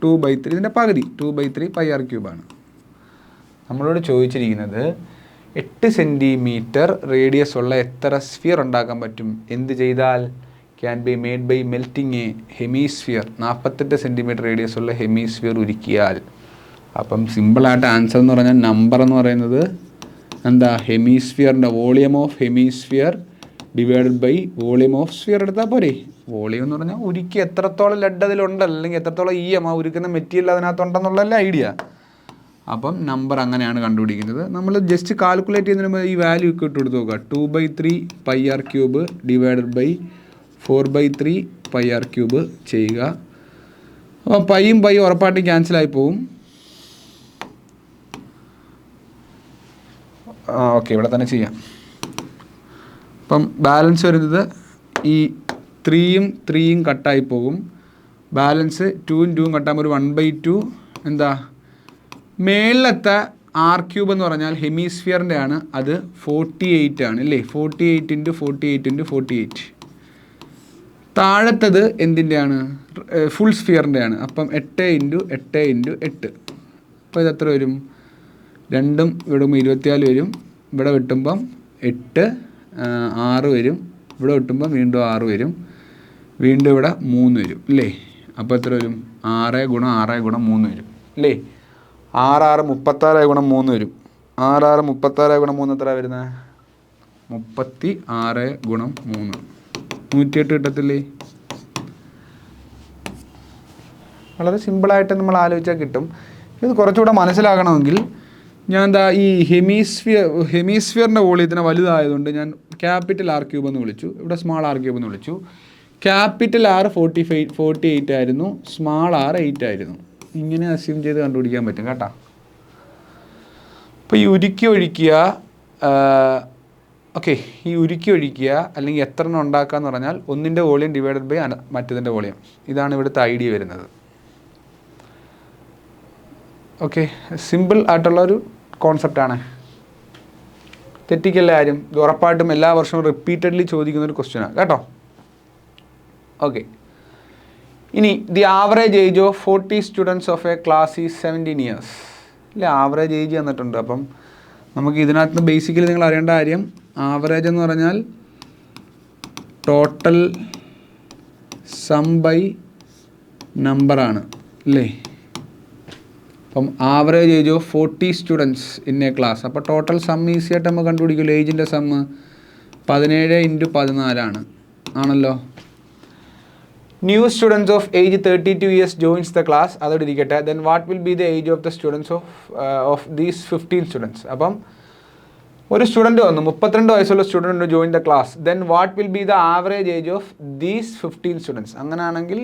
2/3, ഇതിൻ്റെ പകുതി 2/3 πr³ ആണ്. നമ്മളോട് ചോദിച്ചിരിക്കുന്നത് 8 സെൻറ്റിമീറ്റർ റേഡിയസ് ഉള്ള എത്ര സ്ഫിയർ ഉണ്ടാക്കാൻ പറ്റും? എന്ത് ചെയ്താൽ? Can be made by melting a hemisphere. 48 centimetre radius ഉള്ള ഹെമിസ്ഫിയർ ഉരുക്കിയാൽ. അപ്പം സിമ്പിളായിട്ട് ആൻസർ എന്ന് പറഞ്ഞാൽ നമ്പർ എന്ന് പറയുന്നത് എന്താ? ഹെമിസ്ഫിയറിൻ്റെ volume of hemisphere divided by volume of sphere എടുത്താൽ പോരെ. വോളിയം എന്ന് പറഞ്ഞാൽ ഉരുക്കി എത്രത്തോളം ലെഡ് അതിലുണ്ടല്ലോ, അല്ലെങ്കിൽ എത്രത്തോളം ആ ഉരുക്കുന്ന മെറ്റീരിയൽ അതിനകത്തുണ്ടെന്നുള്ളതല്ല ഐഡിയ. അപ്പം നമ്പർ അങ്ങനെയാണ് കണ്ടുപിടിക്കുന്നത്. നമ്മൾ ജസ്റ്റ് കാൽക്കുലേറ്റ് ചെയ്യുന്നതിന് ഈ വാല്യൂ ഒക്കെ ഇട്ട് കൊടുത്ത് നോക്കുക. 2/3 πr³ ഡിവൈഡഡ് ബൈ 4/3 πr³ ചെയ്യുക. അപ്പം പൈയും ഉറപ്പായിട്ടും ക്യാൻസലായി പോവും. ഓക്കെ, ഇവിടെ തന്നെ ചെയ്യാം. അപ്പം ബാലൻസ് വരുന്നത് ഈ 3 കട്ടായി പോകും. ബാലൻസ് 2 കട്ടാകുമ്പോൾ ഒരു 1/2 എന്താ മേളിലത്തെ r³ എന്ന് പറഞ്ഞാൽ ഹെമിസ്ഫിയറിൻ്റെ ആണ്. അത് 48 ആണ് അല്ലേ? 48 × 48 × 48. താഴത്തത് എന്തിൻ്റെയാണ്? ഫുൾ സ്ഫിയറിൻ്റെ ആണ്. അപ്പം 8 × 8 × 8. അപ്പോൾ ഇതെത്ര വരും? 2 വിടുമ്പോൾ 24 വരും. ഇവിടെ വെട്ടുമ്പം 8 6 വരും. ഇവിടെ വെട്ടുമ്പം വീണ്ടും 6 വരും. വീണ്ടും ഇവിടെ 3 വരും അല്ലേ? അപ്പോൾ എത്ര വരും? 6 × 6 × 3 വരും അല്ലേ? 6 36 × 3 വരും. 6 36 × 3 എത്ര വരുന്നത്? 36 × 3 108 കിട്ടത്തില്ലേ? വളരെ സിമ്പിളായിട്ട് നമ്മൾ ആലോചിച്ചാൽ കിട്ടും. ഇത് കുറച്ചുകൂടെ മനസ്സിലാകണമെങ്കിൽ ഞാൻ എന്താ ഈ ഹെമിസ്ഫിയറിൻ്റെ വോളിയത്തിന് വലുതായതുകൊണ്ട് ഞാൻ ക്യാപിറ്റൽ r³ എന്ന് വിളിച്ചു. ഇവിടെ സ്മാൾ r³ എന്ന് വിളിച്ചു. ക്യാപിറ്റൽ R 48 ആയിരുന്നു, സ്മാൾ r 8 ആയിരുന്നു. ഇങ്ങനെ അസ്യൂം ചെയ്ത് കണ്ടുപിടിക്കാൻ പറ്റും കേട്ടോ. അപ്പോൾ ഈ ഉരുക്കി ഒഴിക്കുക അല്ലെങ്കിൽ എത്ര എണ്ണം ഉണ്ടാക്കുക എന്ന് പറഞ്ഞാൽ ഒന്നിൻ്റെ വോളിയം ഡിവൈഡഡ് ബൈ മറ്റതിൻ്റെ വോളിയം. ഇതാണ് ഇവിടുത്തെ ഐഡിയ വരുന്നത്. ഓക്കെ, സിമ്പിൾ ആയിട്ടുള്ളൊരു കോൺസെപ്റ്റാണ്. തെറ്റിക്കല്ല ആരും. ഇത് ഉറപ്പായിട്ടും എല്ലാ വർഷവും റിപ്പീറ്റഡ്ലി ചോദിക്കുന്നൊരു ക്വസ്റ്റ്യനാണ് കേട്ടോ. ഓക്കെ, ഇനി the average age of 40 students of A class is 17 years. ഇല്ല, ആവറേജ് ഏജ് തന്നിട്ടുണ്ട്. അപ്പം നമുക്ക് ഇതിനകത്ത് ബേസിക്കലി നിങ്ങൾ അറിയേണ്ട കാര്യം, ആവറേജ് എന്ന് പറഞ്ഞാൽ ടോട്ടൽ സം ബൈ നമ്പറാണ് അല്ലേ? അപ്പം average age of 40 students in A class. അപ്പോൾ ടോട്ടൽ സം ഈസി ആയിട്ട് നമ്മൾ കണ്ടുപിടിക്കുമല്ലോ. ഏജിൻ്റെ സമ്മ് 17 × 14 ആണല്ലോ. New students of age 32 years joints the class. അതോടെ ഇരിക്കട്ടെ. Then what will be the age of the students of these 15 students. അപ്പം ഒരു student വന്നു, 32 വയസ്സുള്ള student join the class. Then what will be the average age of these 15 students. അങ്ങനെയാണെങ്കിൽ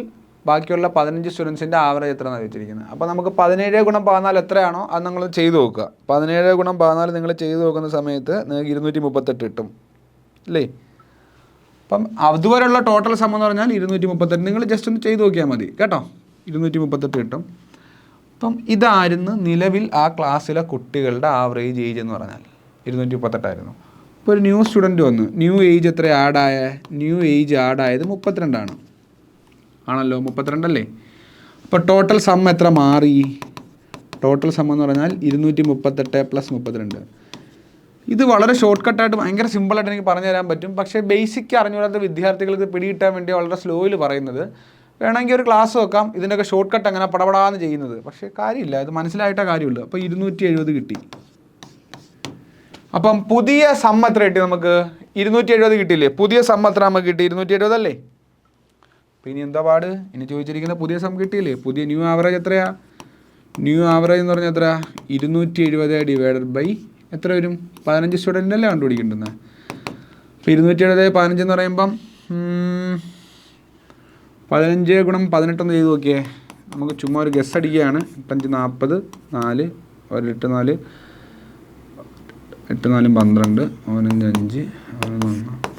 ബാക്കിയുള്ള 15 സ്റ്റുഡൻസിൻ്റെ average എത്രയാണ് വെച്ചിരിക്കുന്നത്. അപ്പോൾ നമുക്ക് 17 × 14 എത്രയാണോ അത് നിങ്ങൾ ചെയ്ത് നോക്കുക. 17 × 14 നിങ്ങൾ ചെയ്ത് നോക്കുന്ന സമയത്ത് നിങ്ങൾക്ക് 238 കിട്ടും അല്ലേ? അപ്പം അതുവരെയുള്ള ടോട്ടൽ സം എന്ന് പറഞ്ഞാൽ 238. നിങ്ങൾ ജസ്റ്റ് ഒന്ന് ചെയ്ത് നോക്കിയാൽ മതി കേട്ടോ. 238 കിട്ടും. അപ്പം ഇതായിരുന്നു നിലവിൽ ആ ക്ലാസ്സിലെ കുട്ടികളുടെ ആവറേജ് ഏജ് എന്ന് പറഞ്ഞാൽ 238 ആയിരുന്നു. ഇപ്പോൾ ഒരു ന്യൂ സ്റ്റുഡൻറ്റ് വന്നു. ന്യൂ ഏജ് എത്ര ആഡായ? ന്യൂ ഏജ് ആഡായത് 32 ആണല്ലോ, 32 അല്ലേ? അപ്പോൾ ടോട്ടൽ സം എത്ര മാറി? ടോട്ടൽ സം എന്ന് പറഞ്ഞാൽ 238 + 32. ഇത് വളരെ ഷോർട്ട് കട്ടായിട്ട് ഭയങ്കര സിമ്പിളായിട്ട് എനിക്ക് പറഞ്ഞു തരാൻ പറ്റും. പക്ഷേ ബേസിക് അറിഞ്ഞുകൂടാത്ത വിദ്യാർത്ഥികൾക്ക് പിടികിട്ടാൻ വേണ്ടി വളരെ സ്ലോയിൽ പറയുന്നത്. വേണമെങ്കിൽ ഒരു ക്ലാസ് വെക്കാം ഇതിൻ്റെയൊക്കെ ഷോർട്ട് കട്ട് അങ്ങനെ പടപടാന്ന് ചെയ്യുന്നത്. പക്ഷേ കാര്യമില്ല, ഇത് മനസ്സിലായിട്ടേ കാര്യമുള്ളൂ. അപ്പോൾ 270 കിട്ടി. അപ്പം പുതിയ സം എത്ര കിട്ടി നമുക്ക്? 270 കിട്ടിയില്ലേ? പുതിയ സം എത്ര നമുക്ക് കിട്ടി? 270 അല്ലേ? അപ്പോൾ ഇനി എന്താ പാട്? ഇനി ചോദിച്ചിരിക്കുന്ന പുതിയ സം കിട്ടിയില്ലേ? പുതിയ ന്യൂ ആവറേജ് എത്രയാ? ന്യൂ ആവറേജ് എന്ന് പറഞ്ഞാൽ എത്ര? 270 / എത്ര വരും? 15 സ്റ്റുഡൻറ്റല്ലേ കണ്ടുപിടിക്കേണ്ടത്. അപ്പോൾ 270 15 എന്ന് പറയുമ്പം 15 × 18 ഒന്ന് ചെയ്ത് നോക്കിയേ. നമുക്ക് ചുമ്മാ ഒരു ഗസ് അടിക്കുകയാണ്. 5 40 4 1 8 4 8 4 12 15 5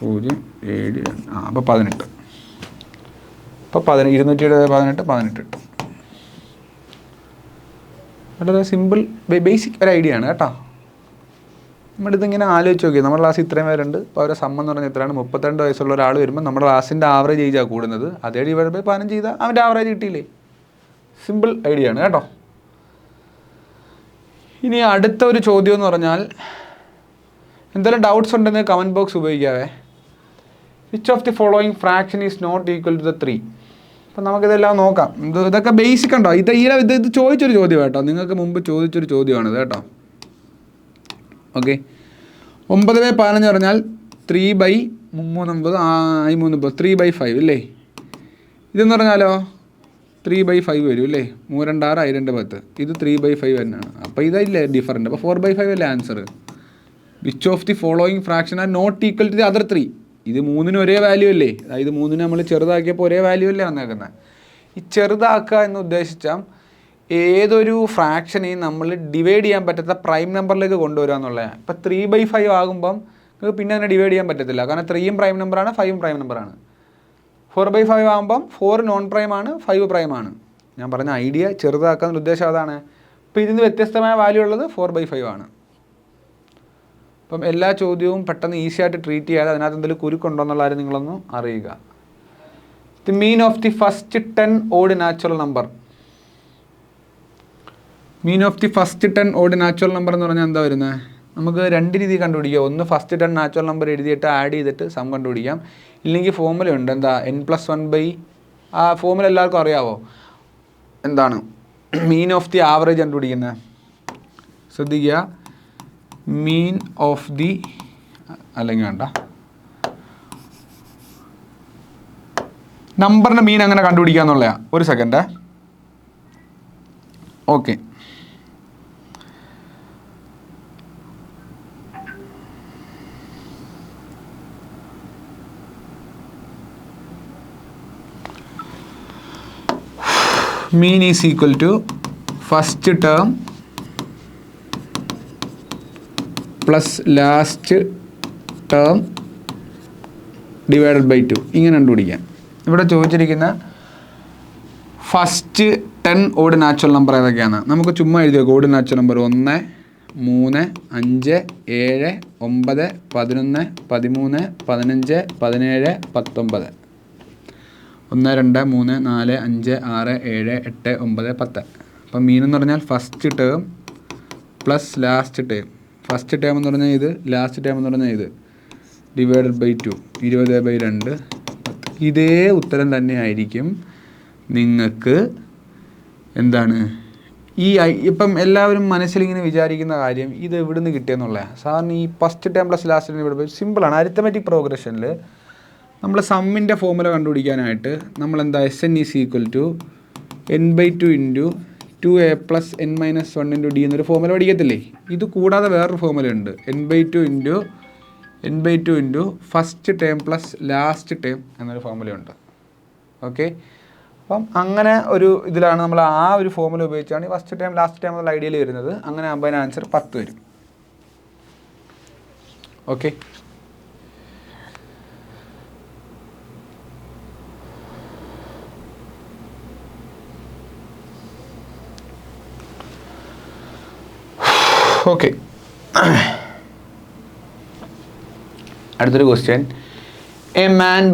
0 7 2 അപ്പോൾ 18. അപ്പോൾ 270 18 കിട്ടും. വളരെ സിമ്പിൾ ബേസിക് ഒരു ഐഡിയ ആണ് കേട്ടോ. നമ്മളിതിങ്ങനെ ആലോചിച്ച് നോക്കി. നമ്മുടെ ക്ലാസ് ഇത്രയും പേരുണ്ട്. അപ്പോൾ അവരുടെ സം എന്ന് പറഞ്ഞാൽ എത്രയാണ്? 32 വയസ്സുള്ള ഒരാൾ വരുമ്പോൾ നമ്മുടെ ക്ലാസ്സിൻ്റെ ആവറേജ് ഏജാണ് കൂടുന്നത്. അതേ ഡിവൈഡ് ബൈ 15 ചെയ്താൽ അവൻ്റെ ആവറേജ് കിട്ടിയില്ലേ? സിമ്പിൾ ഐഡിയ ആണ് കേട്ടോ. ഇനി അടുത്ത ഒരു ചോദ്യം എന്ന് പറഞ്ഞാൽ, എന്തെങ്കിലും ഡൗട്ട്സ് ഉണ്ടെങ്കിൽ കമൻറ്റ് ബോക്സ് ഉപയോഗിക്കാവേ. Which of the following fraction is not equal to 3? അപ്പം നമുക്കിതെല്ലാം നോക്കാം. ഇതൊക്കെ ബേസിക് ഉണ്ടോ? ഇത് ചോദിച്ചൊരു ചോദ്യം കേട്ടോ. നിങ്ങൾക്ക് മുമ്പ് ചോദിച്ചൊരു ചോദ്യമാണിത് കേട്ടോ. ഓക്കെ. 9/15 പറഞ്ഞാൽ 3/3 3/5 അല്ലേ? ഇതെന്ന് പറഞ്ഞാലോ 3/5 വരും അല്ലേ? 3 2 6 2 10. ഇത് 3/5 തന്നെയാണ്. അപ്പോൾ ഇതല്ലേ ഡിഫറൻറ്റ്. അപ്പോൾ 4/5 അല്ലേ answer. Which of the following fraction are not equal to the other 3? ഇത് 3നും ഒരേ വാല്യൂ അല്ലേ? അതായത് 3ന് നമ്മൾ ചെറുതാക്കിയപ്പോൾ ഒരേ വാല്യൂ അല്ലേ വന്നേക്കുന്നത്. ഈ ചെറുതാക്കുക എന്ന് ഉദ്ദേശിച്ചാൽ ഏതൊരു ഫ്രാക്ഷനെയും നമ്മൾ ഡിവൈഡ് ചെയ്യാൻ പറ്റാത്ത പ്രൈം നമ്പറിലേക്ക് കൊണ്ടുവരിക എന്നുള്ളതാണ്. ഇപ്പോൾ 3/5 ആകുമ്പം നിങ്ങൾക്ക് പിന്നെ അതിനെ ഡിവൈഡ് ചെയ്യാൻ പറ്റത്തില്ല. കാരണം 3 പ്രൈം നമ്പറാണ്, 5 പ്രൈം നമ്പറാണ്. 4/5 ആകുമ്പം 4 നോൺ പ്രൈം ആണ്, 5 പ്രൈം ആണ്. ഞാൻ പറഞ്ഞ ഐഡിയ ചെറുതാക്കാനുള്ള ഉദ്ദേശം അതാണ്. അപ്പോൾ ഇതിന് വ്യത്യസ്തമായ വാല്യൂ ഉള്ളത് 4/5 ആണ്. അപ്പം എല്ലാ ചോദ്യവും പെട്ടെന്ന് ഈസി ആയിട്ട് ട്രീറ്റ് ചെയ്യാതെ അതിനകത്ത് എന്തെങ്കിലും കുരുക്കുണ്ടോ എന്നുള്ള കാര്യം നിങ്ങളൊന്ന് അറിയുക. The mean of the first 10 odd natural number. Mean of the first 10 odd natural number എന്ന് പറഞ്ഞാൽ എന്താ വരുന്നത്? നമുക്ക് 2 രീതി കണ്ടുപിടിക്കാം. ഒന്ന് ഫസ്റ്റ് 10 നാച്ചുറൽ നമ്പർ എഴുതിയിട്ട് ആഡ് ചെയ്തിട്ട് സം കണ്ടുപിടിക്കാം. ഇല്ലെങ്കിൽ ഫോമുല ഉണ്ട്. എന്താ? n+1/. ആ ഫോമുല എല്ലാവർക്കും അറിയാവോ? എന്താണ്? മീൻ ഓഫ് ദി ആവറേജ് കണ്ടുപിടിക്കുന്നത്. ശ്രദ്ധിക്കുക. മീൻ ഓഫ് ദി അല്ലെങ്കിൽ വേണ്ട, നമ്പറിൻ്റെ മീൻ അങ്ങനെ കണ്ടുപിടിക്കുക എന്നുള്ളതാണ്. ഒരു second. Okay. mean is equal to first term plus last term divided by 2. ഇങ്ങനെ കണ്ടുപിടിക്കാം. ഇവിടെ ചോദിച്ചിരിക്കുന്ന ഫസ്റ്റ് 10 ഓഡ് നാച്ചുറൽ നമ്പർ ഏതൊക്കെയാണ്? നമുക്ക് ചുമ്മാ എഴുതി വെക്കാം. Odd natural number 1 3 5 7 9 11 13 15 17 19. 1 2 3 4 5 6 7 8 9 10. അപ്പം മീൻ എന്ന് പറഞ്ഞാൽ first term plus last term. First term എന്ന് പറഞ്ഞാൽ ഇത്, ലാസ്റ്റ് ടേം എന്ന് പറഞ്ഞാൽ ഇത്, ഡിവൈഡഡ് ബൈ 2 20/2. ഇതേ ഉത്തരം തന്നെ ആയിരിക്കും നിങ്ങൾക്ക് എന്താണ് ഈ ഇപ്പം എല്ലാവരും മനസ്സിലിങ്ങനെ വിചാരിക്കുന്ന കാര്യം ഇത് എവിടെ നിന്ന് കിട്ടിയെന്നുള്ളതാണ്. സാറിന് ഈ first term plus last term ഇവിടെ സിമ്പിളാണ്. അരിത്തമെറ്റിക് പ്രോഗ്രഷനിൽ നമ്മൾ സമ്മിൻ്റെ ഫോമുല കണ്ടുപിടിക്കാനായിട്ട് നമ്മൾ എന്താ Sn is equal to n/2 into 2a + n-1 into d എന്നൊരു ഫോമുല പഠിക്കത്തില്ലേ? ഇത് കൂടാതെ വേറൊരു ഫോമുല ഉണ്ട്. n/2 into first term plus last term എന്നൊരു ഫോമുലയുണ്ട്. ഓക്കെ. അപ്പം അങ്ങനെ ഒരു ഇതിലാണ് നമ്മൾ ആ ഒരു ഫോമുല ഉപയോഗിച്ചാണ് ഈ ഫസ്റ്റ് ടൈം ലാസ്റ്റ് ടൈം എന്നുള്ള ഐഡിയയിൽ വരുന്നത്. അങ്ങനെ ആകുമ്പോൾ അതിന് ആൻസർ 10 വരും. ഓക്കെ. ഓക്കെ. അടുത്തൊരു question. A man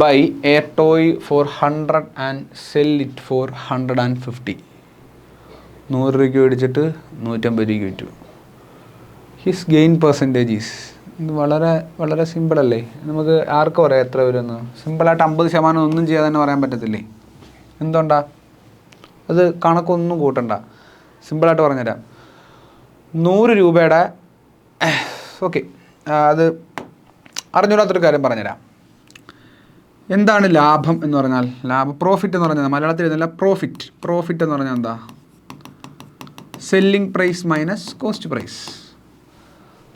buy a toy for 100 and sell it for 150. 100 രൂപയ്ക്ക് മേടിച്ചിട്ട് 150 രൂപയ്ക്ക് വിറ്റു. His gain percentage is. ഇത് വളരെ വളരെ സിമ്പിളല്ലേ? നമുക്ക് ആർക്കും പറയാം എത്ര വരുമെന്ന്. സിമ്പിളായിട്ട് 50% ഒന്നും ചെയ്യാതെ തന്നെ പറയാൻ പറ്റത്തില്ലേ? എന്തുകൊണ്ടാ? അത് കണക്കൊന്നും കൂട്ടണ്ട, സിമ്പിളായിട്ട് പറഞ്ഞുതരാം. 100 രൂപയുടെ ഓക്കെ, അത് അറിഞ്ഞൂടാത്തൊരു കാര്യം പറഞ്ഞുതരാം. എന്താണ് ലാഭം എന്ന് പറഞ്ഞാൽ? പ്രോഫിറ്റ് എന്ന് പറഞ്ഞാൽ മലയാളത്തിൽ എഴുതുന്നില്ല, പ്രോഫിറ്റ് എന്ന് പറഞ്ഞാൽ എന്താ? Selling price minus cost price.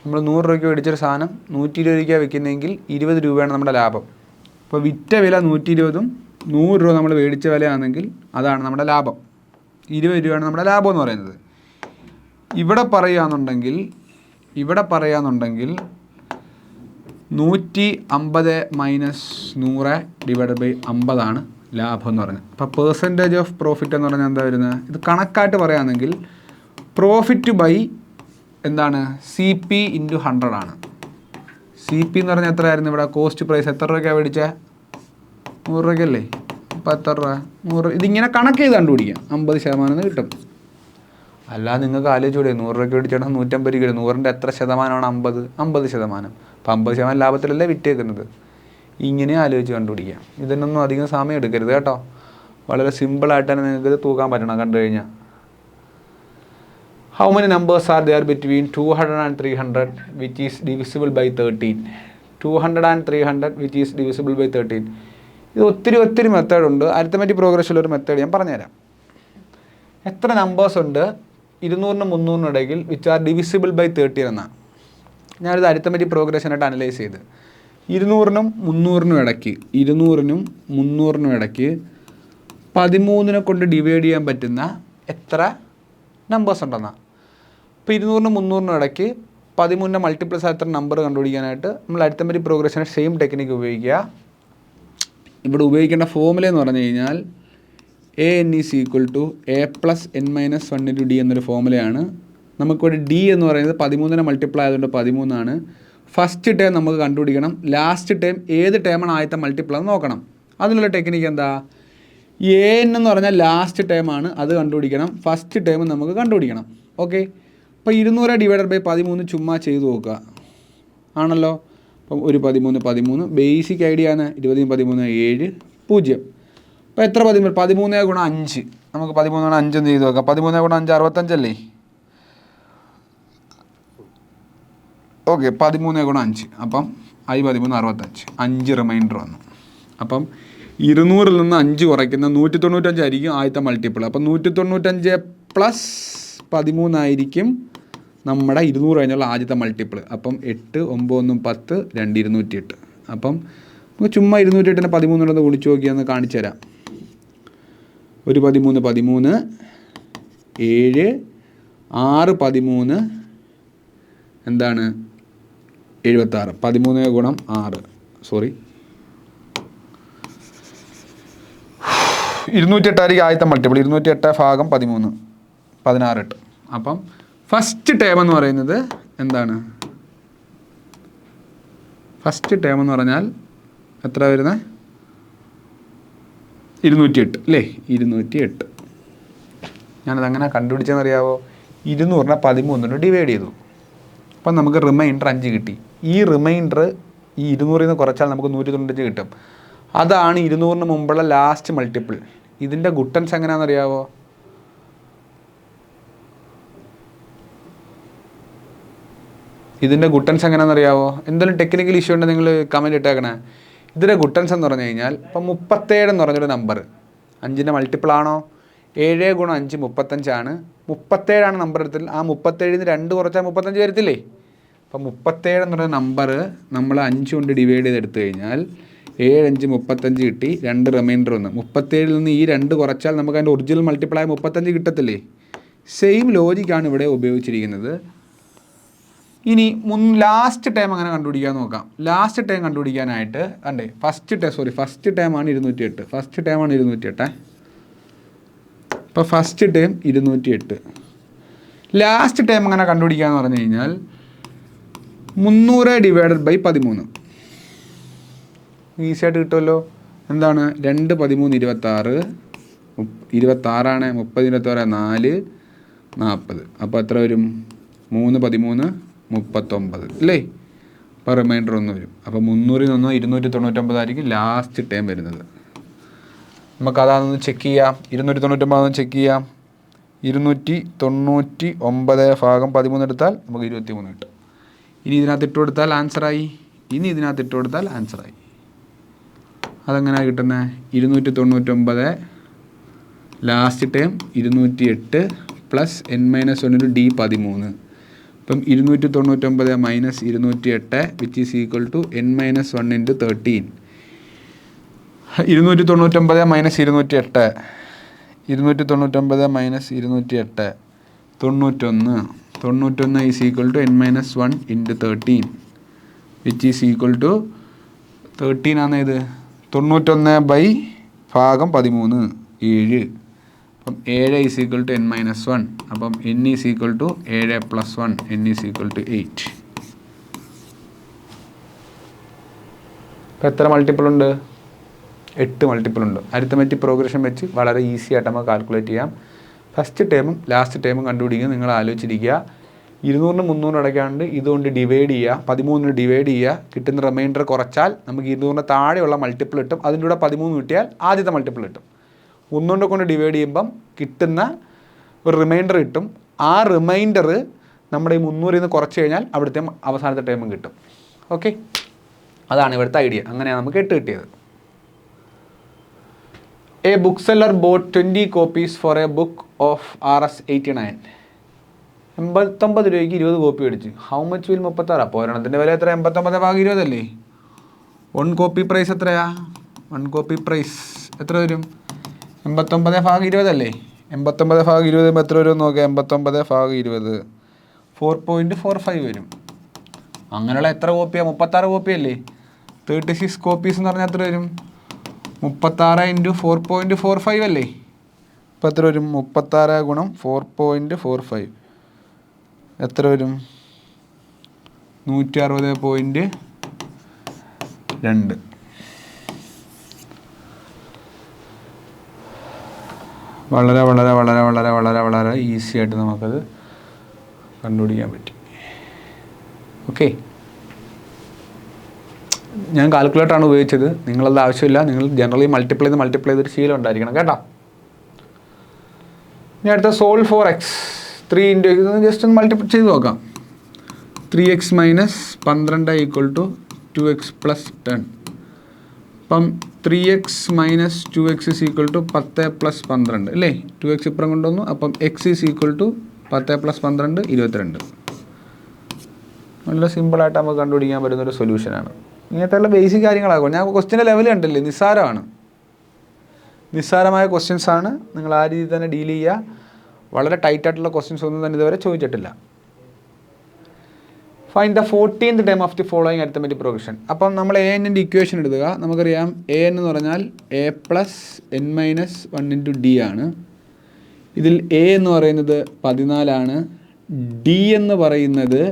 നമ്മൾ 100 രൂപയ്ക്ക് മേടിച്ചൊരു സാധനം 120 രൂപയ്ക്കാണ് വിൽക്കുന്നതെങ്കിൽ 20 രൂപയാണ് നമ്മുടെ ലാഭം. അപ്പോൾ വിറ്റ വില 120ഉം 100 രൂപ നമ്മൾ മേടിച്ച വിലയാണെങ്കിൽ അതാണ് നമ്മുടെ ലാഭം. 20 രൂപയാണ് നമ്മുടെ ലാഭം എന്ന് പറയുന്നത്. ഇവിടെ പറയുകയാണെന്നുണ്ടെങ്കിൽ 150 മൈനസ് 100 ഡിവൈഡഡ് ബൈ 50 ആണ് ലാഭം എന്ന് പറയുന്നത്. അപ്പോൾ പെർസെൻറ്റേജ് ഓഫ് പ്രോഫിറ്റ് എന്ന് പറഞ്ഞാൽ എന്താ വരുന്നത്? ഇത് കണക്കായിട്ട് പറയുകയാണെങ്കിൽ പ്രോഫിറ്റ് ബൈ എന്താണ്? CP × 100 ആണ്. CP എന്ന് പറഞ്ഞാൽ എത്രയായിരുന്നു ഇവിടെ? Cost price. എത്ര രൂപയ്ക്കാണ് മേടിച്ചത്? 100 രൂപയ്ക്കല്ലേ? അപ്പോൾ എത്ര രൂപ? 100. ഇതിങ്ങനെ കണക്ക് ചെയ്ത് കണ്ടുപിടിക്കാം. 50% കിട്ടും. അല്ലാതെ നിങ്ങൾക്ക് ആലോചിച്ചൂടെ? 100 രൂപയ്ക്ക് മേടിച്ചാൽ 150 രൂപ. 100ൻ്റെ എത്ര ശതമാനമാണ്? 50%. അപ്പോൾ 50% ലാഭത്തിലല്ലേ വിറ്റേക്കുന്നത്. ഇങ്ങനെ ആലോചിച്ച് കണ്ടുപിടിക്കാം. ഇതിനൊന്നും അധികം സമയം എടുക്കരുത് കേട്ടോ. വളരെ സിമ്പിളായിട്ട് തന്നെ നിങ്ങൾക്ക് ഇത് തൂക്കാൻ പറ്റണം കണ്ടു കഴിഞ്ഞാൽ. How many numbers are there between 200 and 300 which is divisible by 13? 200 and 300 which is divisible by 13. ഇത് ഒത്തിരി മെത്തേഡുണ്ട്. അരിത്തമെറ്റിക് പ്രോഗ്രഷനിലൊരു മെത്തേഡ് ഞാൻ പറഞ്ഞുതരാം. എത്ര നമ്പേഴ്സ് ഉണ്ട് 200-നും 300-നും ഇടയ്ക്ക് വിച്ച് ആർ ഡിവിസിബിൾ ബൈ 13 എന്നാണ്. ഞാനിത് അരിത്തമെറ്റിക് പ്രോഗ്രഷനായിട്ട് അനലൈസ് ചെയ്ത് 200-നും 300-നും ഇടയ്ക്ക് 13നെ കൊണ്ട് ഡിവൈഡ് ചെയ്യാൻ പറ്റുന്ന എത്ര നമ്പേഴ്സ് ഉണ്ടെന്നാണ്. ഇപ്പോൾ 200-നും 300-നും ഇടയ്ക്ക് 13ൻ്റെ മൾട്ടിപ്ലസ് എത്ര നമ്പർ കണ്ടുപിടിക്കാനായിട്ട് നമ്മൾ അരിത്തമെറ്റിക് പ്രോഗ്രഷനെ സെയിം ടെക്നിക്ക് ഉപയോഗിക്കുക. ഇവിടെ ഉപയോഗിക്കേണ്ട ഫോമുല എന്ന് പറഞ്ഞു കഴിഞ്ഞാൽ AN = A + n - 1 × D എന്നൊരു ഫോമുലയാണ്. നമുക്കിവിടെ D എന്ന് പറയുന്നത് 13നെ മൾട്ടിപ്ലൈ ആയതുകൊണ്ട് 13 ആണ്. ഫസ്റ്റ് ടേം നമുക്ക് കണ്ടുപിടിക്കണം. ലാസ്റ്റ് ടേം ഏത് ടേമാണ് ആദ്യത്തെ മൾട്ടിപ്ലൈ എന്ന് നോക്കണം. അതിനുള്ള ടെക്നിക്ക് എന്താ? AN എന്ന് പറഞ്ഞാൽ ലാസ്റ്റ് ടേമാണ്, അത് കണ്ടുപിടിക്കണം. ഫസ്റ്റ് ടേം നമുക്ക് കണ്ടുപിടിക്കണം. ഓക്കെ, അപ്പോൾ 200 ഡിവൈഡഡ് ബൈ 13 ചുമ്മാ ചെയ്ത് നോക്കുക ആണല്ലോ. അപ്പം ഒരു 13 ബേസിക് ഐഡിയ ആണ്. 20 13 7 0. അപ്പോൾ എത്ര 13 × 5. നമുക്ക് 13 × 5 ചെയ്ത് നോക്കാം. 13 × 5 65 അല്ലേ? ഓക്കെ, 13 × 5 അപ്പം 13 65. 5 റിമൈൻഡർ വന്നു. അപ്പം 200-ൽ നിന്ന് 5 കുറയ്ക്കുന്ന 195 ആയിരിക്കും ആദ്യത്തെ മൾട്ടിപ്പിൾ. അപ്പം 195 + 13 ആയിരിക്കും നമ്മുടെ 200 കഴിഞ്ഞുള്ള ആദ്യത്തെ മൾട്ടിപ്പിൾ. അപ്പം 8 9 1 10 2 208. അപ്പം നമുക്ക് ചുമ്മാ 208നെ 13 വിളിച്ച് നോക്കിയാന്ന് കാണിച്ചു തരാം. ഒരു 13 7 6 13 എന്താണ് 76. 13 × 6 സോറി 208 ആയിരിക്കും ആദ്യത്തെ മൾട്ടിപ്പിൾ. 208 ഭാഗം 13 16 8. അപ്പം ഫസ്റ്റ് ടേം എന്ന് പറയുന്നത് എന്താണ്? ഫസ്റ്റ് ടേം എന്ന് പറഞ്ഞാൽ എത്ര വരുന്നത്? 208 അല്ലേ? 208. ഞാനത് അങ്ങനെ കണ്ടുപിടിച്ചെന്നറിയാവോ? 200-നെ 13 ഡിവൈഡ് ചെയ്തു. അപ്പം നമുക്ക് റിമൈൻഡർ 5 കിട്ടി. ഈ റിമൈൻഡർ ഈ 200-ൽ നിന്ന് കുറച്ചാൽ നമുക്ക് 195 കിട്ടും. അതാണ് 200-ന് മുമ്പുള്ള ലാസ്റ്റ് മൾട്ടിപ്പിൾ. ഇതിൻ്റെ ഗുട്ടൻസ് എങ്ങനെയാണെന്നറിയാവോ? എന്തെങ്കിലും ടെക്നിക്കൽ ഇഷ്യൂ ഉണ്ടെങ്കിൽ നിങ്ങൾ കമൻറ്റ് ഇട്ടേക്കണേ. ഇതിൻ്റെ ഗുട്ടൻസ് എന്ന് പറഞ്ഞു കഴിഞ്ഞാൽ ഇപ്പം 37 എന്ന് പറഞ്ഞൊരു നമ്പർ 5ൻ്റെ മൾട്ടിപ്പിൾ ആണോ? 7 × 5 35 ആണ്. 37 ആണ് നമ്പർ എടുത്തിൽ. ആ 37-ൽ നിന്ന് 2 കുറച്ചാൽ 35 വരത്തില്ലേ? അപ്പം 37 എന്ന് പറയുന്ന നമ്പർ നമ്മൾ 5 കൊണ്ട് ഡിവൈഡ് ചെയ്തെടുത്തു കഴിഞ്ഞാൽ 7 5 35 കിട്ടി. 2 റിമൈൻഡർ വന്നു. 37-ൽ നിന്ന് ഈ 2 കുറച്ചാൽ നമുക്ക് അതിൻ്റെ ഒറിജിനൽ മൾട്ടിപ്പിളായ 35 കിട്ടത്തില്ലേ? സെയിം ലോജിക്കാണ് ഇവിടെ ഉപയോഗിച്ചിരിക്കുന്നത്. ഇനി ലാസ്റ്റ് ടൈം അങ്ങനെ കണ്ടുപിടിക്കാൻ നോക്കാം. ലാസ്റ്റ് ടൈം കണ്ടുപിടിക്കാനായിട്ട് കണ്ടേ ഫസ്റ്റ് ടൈമാണ് 208. അപ്പോൾ ഫസ്റ്റ് ടൈം 208. ലാസ്റ്റ് ടൈം അങ്ങനെ കണ്ടുപിടിക്കാമെന്ന് പറഞ്ഞു കഴിഞ്ഞാൽ 300 ഡിവൈഡഡ് ബൈ 13. ഈസി ആയിട്ട് കിട്ടുമല്ലോ. എന്താണ് 2 13 26, 26 30 26 4 40. അപ്പോൾ എത്ര വരും? 3 13 39 അല്ലേ? അപ്പോൾ റിമൈൻഡർ 1 വരും. അപ്പോൾ 300 നിന്ന് 299 ആയിരിക്കും ലാസ്റ്റ് ടൈം വരുന്നത്. നമുക്കതാണെന്ന് ചെക്ക് ചെയ്യാം. 299 ചെക്ക് ചെയ്യാം. 299 ഭാഗം 13 എടുത്താൽ നമുക്ക് 23 കിട്ടും. ഇനി ഇതിനകത്ത് ഇട്ട് കൊടുത്താൽ ആൻസറായി. അതെങ്ങനെയാണ് കിട്ടുന്നത്? 299 last time 208 plus n-1 D 13. അപ്പം 299 minus 208 which is equal to n-1 into 13. 299 minus 208, 299 minus 208 91 is equal to n-1 into 13 which is equal to 13 ആണ് ഇത് 91 ബൈ ഭാഗം 13 7. അപ്പം 7 ഈസ് ഈക്വൽ ടു n-1. അപ്പം n is equal to 7 plus 1, n is equal to 8. ഇപ്പം എത്ര multiple ഉണ്ട്? 8 multiple ഉണ്ട്. Arithmetic progression വെച്ച് വളരെ ഈസി ആയിട്ട് നമുക്ക് കാൽക്കുലേറ്റ് ചെയ്യാം. ഫസ്റ്റ് ടേമും ലാസ്റ്റ് ടേമും കണ്ടുപിടിക്കുക. നിങ്ങൾ ആലോചിച്ചിരിക്കുക. 200 300 അടയ്ക്കാണ്ട് ഇതുകൊണ്ട് ഡിവൈഡ് ചെയ്യുക, 13 ഡിവൈഡ് ചെയ്യുക, കിട്ടുന്ന റിമൈൻഡർ കുറച്ചാൽ നമുക്ക് 200 താഴെയുള്ള മൾട്ടിപ്പിൾ കിട്ടും. അതിൻ്റെ കൂടെ 13 കിട്ടിയാൽ ആദ്യത്തെ മൾട്ടിപ്പിൾ കിട്ടും. 1 കൊണ്ട് ഡിവൈഡ് ചെയ്യുമ്പം കിട്ടുന്ന ഒരു റിമൈൻഡർ കിട്ടും. ആ റിമൈൻഡർ നമ്മുടെ ഈ 300 നിന്ന് കുറച്ച് കഴിഞ്ഞാൽ അവിടുത്തെ അവസാനത്തെ ടൈമും കിട്ടും. ഓക്കെ, അതാണ് ഇവിടുത്തെ ഐഡിയ. അങ്ങനെയാണ് നമുക്ക് 8 കിട്ടിയത്. A book seller bought 20 copies for a book of RS 89. 89 രൂപയ്ക്ക് 20 കോപ്പി മേടിച്ചു. How much will 36? അപ്പോൾ ഒരെണ്ണത്തിൻ്റെ വില എത്ര? 89/20 അല്ലേ? 1 കോപ്പി പ്രൈസ് എത്രയാ? 1 കോപ്പി പ്രൈസ് എത്ര വരും? 89/20 അല്ലേ? 89/20 എത്ര വരും നോക്കാം. 89/20 4.45 വരും. അങ്ങനെയുള്ള എത്ര കോപ്പിയാണ്? 36 കോപ്പി അല്ലേ? 36 കോപ്പീസ് എന്ന് പറഞ്ഞാൽ എത്ര വരും? 36 ഇൻറ്റു 4.45 അല്ലേ? അപ്പോൾ എത്ര വരും? 36 ഗുണം 4.45 എത്ര വരും? 160.2. വളരെ വളരെ വളരെ വളരെ വളരെ വളരെ ഈസി ആയിട്ട് നമുക്കത് കണ്ടുപിടിക്കാൻ പറ്റും. ഓക്കെ, ഞാൻ കാൽക്കുലേറ്ററാണ് ഉപയോഗിച്ചത്. നിങ്ങളത് ആവശ്യമില്ല. നിങ്ങൾ ജനറലി മൾട്ടിപ്ലൈ ചെയ്തൊരു ശീലം ഉണ്ടായിരിക്കണം കേട്ടോ. ഇനി അടുത്ത solve for X 3 into just ഒന്ന് മൾട്ടിപ്ലൈ ചെയ്ത് നോക്കാം. 3x minus 12 equal to 2x plus 10. അപ്പം 3x minus 2x is equal to 10 plus 12 അല്ലേ? 2x ഇപ്പുറം കൊണ്ടുവന്നു. അപ്പം x is equal to 10 plus 12 22. നല്ല സിമ്പിളായിട്ട് നമുക്ക് കണ്ടുപിടിക്കാൻ പറ്റുന്നൊരു സൊല്യൂഷനാണ്. ഇങ്ങനത്തെ ഉള്ള ബേസിക് കാര്യങ്ങളാകും. ഞാൻ ക്വസ്റ്റ്യൻ്റെ ലെവൽ കണ്ടില്ലേ? നിസ്സാരമായ ക്വസ്റ്റ്യൻസ് ആണ്. നിങ്ങൾ ആ രീതിയിൽ തന്നെ ഡീൽ ചെയ്യുക. വളരെ ടൈറ്റായിട്ടുള്ള ക്വസ്റ്റ്യൻസ് ഒന്നും തന്നെ ഇതുവരെ ചോദിച്ചിട്ടില്ല. Find the 14th time of the following arithmetic progression. അപ്പം നമ്മൾ an-ൻ്റെ ഇക്വേഷൻ എടുക്കുക. നമുക്കറിയാം an എന്ന് പറഞ്ഞാൽ a plus n-1 into d ആണ്. ഇതിൽ a എന്ന് പറയുന്നത് 14 ആണ്. d എന്ന് പറയുന്നത്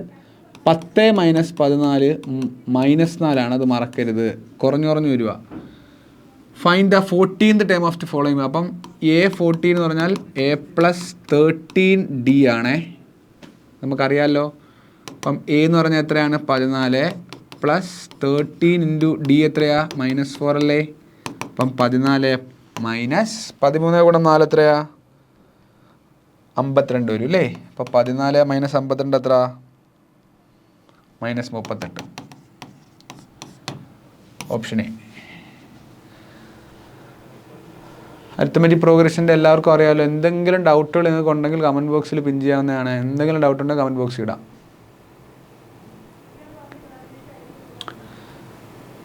10 മൈനസ് 14 -4 ആണ്. അത് മറക്കരുത്, കുറഞ്ഞു വരിക. Find the 14th time of the following. അപ്പം A14 എന്ന് പറഞ്ഞാൽ a പ്ലസ് 13d ആണേ. നമുക്കറിയാമല്ലോ. അപ്പം a എന്ന് പറഞ്ഞാൽ എത്രയാണ്? 14 പ്ലസ് 13 ഇൻറ്റു d എത്രയാ? -4 അല്ലേ? അപ്പം 14 മൈനസ് 13 കൂടെ 4 എത്രയാ? 52 വരും അല്ലേ? അപ്പം 14 മൈനസ് 52 എത്ര? -38. Option A. അരിത്തമെറ്റിക് പ്രോഗ്രഷൻ്റെ എല്ലാവർക്കും അറിയാമല്ലോ. എന്തെങ്കിലും ഡൗട്ടുകൾ നിങ്ങൾക്ക് ഉണ്ടെങ്കിൽ കമൻറ്റ് ബോക്സിൽ പിൻ ചെയ്യാവുന്നതാണ്. എന്തെങ്കിലും ഡൗട്ട് ഉണ്ടെങ്കിൽ കമൻറ്റ് ബോക്സിൽ ഇടാം.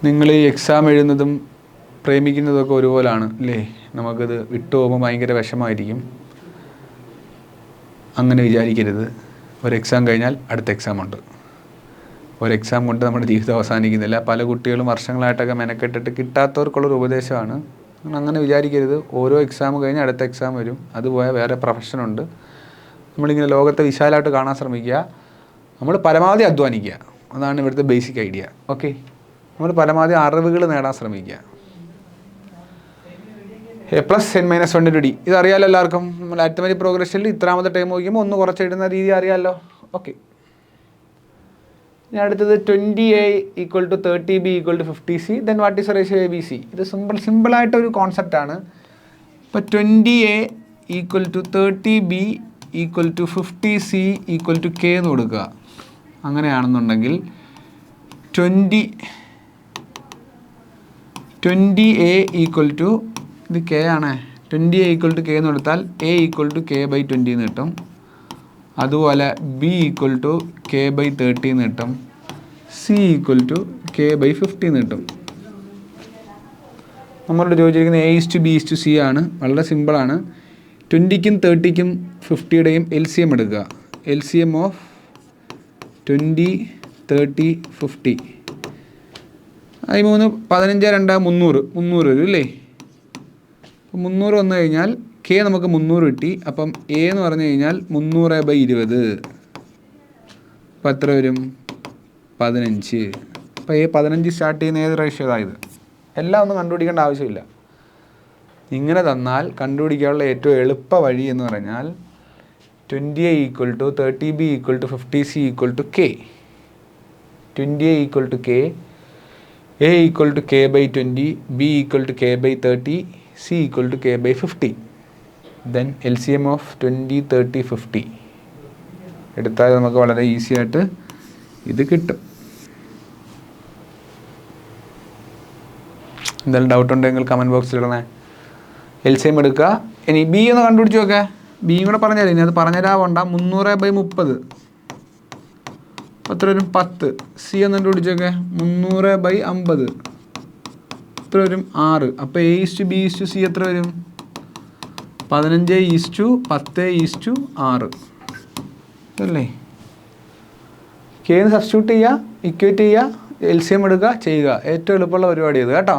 നിങ്ങൾ ഈ എക്സാം എഴുതുന്നതും പ്രേമിക്കുന്നതൊക്കെ ഒരുപോലാണ് അല്ലേ? നമുക്കിത് വിട്ടു പോകുമ്പോൾ ഭയങ്കര വിഷമമായിരിക്കും. അങ്ങനെ വിചാരിക്കരുത്. ഒരു എക്സാം കഴിഞ്ഞാൽ അടുത്ത എക്സാം ഉണ്ട്. ഒരു എക്സാം കൊണ്ട് നമ്മുടെ ജീവിതം അവസാനിക്കുന്നില്ല. പല കുട്ടികളും വർഷങ്ങളായിട്ടൊക്കെ മെനക്കെട്ടിട്ട് കിട്ടാത്തവർക്കുള്ളൊരു ഉപദേശമാണ്. അങ്ങനെ വിചാരിക്കരുത്. ഓരോ എക്സാം കഴിഞ്ഞ് അടുത്ത എക്സാം വരും. അതുപോലെ വേറെ പ്രൊഫഷനുണ്ട്. നമ്മളിങ്ങനെ ലോകത്തെ വിശാലമായിട്ട് കാണാൻ ശ്രമിക്കുക. നമ്മൾ പരമാവധി അധ്വാനിക്കുക. അതാണ് ഇവിടുത്തെ ബേസിക് ഐഡിയ. ഓക്കെ. നമ്മൾ പരമാവധി അറിവുകൾ നേടാൻ ശ്രമിക്കുക. A+n-1 ഇതറിയാമല്ലോ എല്ലാവർക്കും. നമ്മൾ അരിത്മെറ്റിക് പ്രോഗ്രഷനിൽ ഇത്രാമത്തെ ടൈം നോക്കുമ്പോൾ ഒന്ന് കുറച്ചെഴുതുന്ന രീതി അറിയാമല്ലോ. ഓക്കെ, ഇനി അടുത്തത് 20A = 30B = 50C. Then what is ratio ABC? ഇത് സിമ്പിളായിട്ടൊരു കോൺസെപ്റ്റാണ്. ഇപ്പോൾ 20A = 30B = 50C = K എന്ന് കൊടുക്കുക. അങ്ങനെയാണെന്നുണ്ടെങ്കിൽ 20A ഇത് K ആണ്. 20A = K എന്ന് കൊടുത്താൽ A = K/20 എന്ന് കിട്ടും. അതുപോലെ B = K/30 എന്ന് കിട്ടും. C = K/50 എന്ന് കിട്ടും. നമ്മളോട് ചോദിച്ചിരിക്കുന്നത് A:B:C ആണ്. വളരെ സിമ്പിളാണ്. 20ക്കും 30ക്കും 50യുടെയും LCM എടുക്കുക. LCM of 20, 30, 50. 13 15 2 300 വരും അല്ലേ? അപ്പോൾ 300 വന്നു കഴിഞ്ഞാൽ K നമുക്ക് 300 കിട്ടി. അപ്പം A എന്ന് പറഞ്ഞു കഴിഞ്ഞാൽ 300/20. അപ്പോൾ എത്ര വരും? 15. അപ്പോൾ A15 സ്റ്റാർട്ട് ചെയ്യുന്ന ഏത് റേഷ്യോ ഇതായത്? എല്ലാം ഒന്നും കണ്ടുപിടിക്കേണ്ട ആവശ്യമില്ല. ഇങ്ങനെ തന്നാൽ കണ്ടുപിടിക്കാനുള്ള ഏറ്റവും എളുപ്പ വഴി എന്ന് പറഞ്ഞാൽ 20A = 30B = 50C = K. 20A = K, A = K/20, B = K/30, C = K/50. Then LCM of 20, 30, 50 എടുത്താൽ നമുക്ക് വളരെ ഈസി ആയിട്ട് ഇത് കിട്ടും. എന്തെങ്കിലും ഡൗട്ട് ഉണ്ടെങ്കിൽ കമൻറ്റ് ബോക്സിൽ ഇടണേ. LCM എടുക്കുക. ഇനി B ഒന്ന് കണ്ടുപിടിച്ച് നോക്കേ. ബിയും കൂടെ പറഞ്ഞാൽ ഇനി അത് പറഞ്ഞുതരാവണ്ട. 300/30 എത്ര വരും? 10. C ഒന്ന് കണ്ടുപിടിച്ച് നോക്കേ. 300/50 എത്ര വരും? 6. അപ്പോൾ A:B:C എത്ര വരും? 15:10:6 അല്ലേ? K സബ്സ്റ്റിറ്റ്യൂട്ട് ചെയ്യുക, ഇക്വേറ്റ് ചെയ്യുക, LCM എടുക്കുക, ചെയ്യുക. ഏറ്റവും എളുപ്പമുള്ള പരിപാടി ഇത് കേട്ടോ.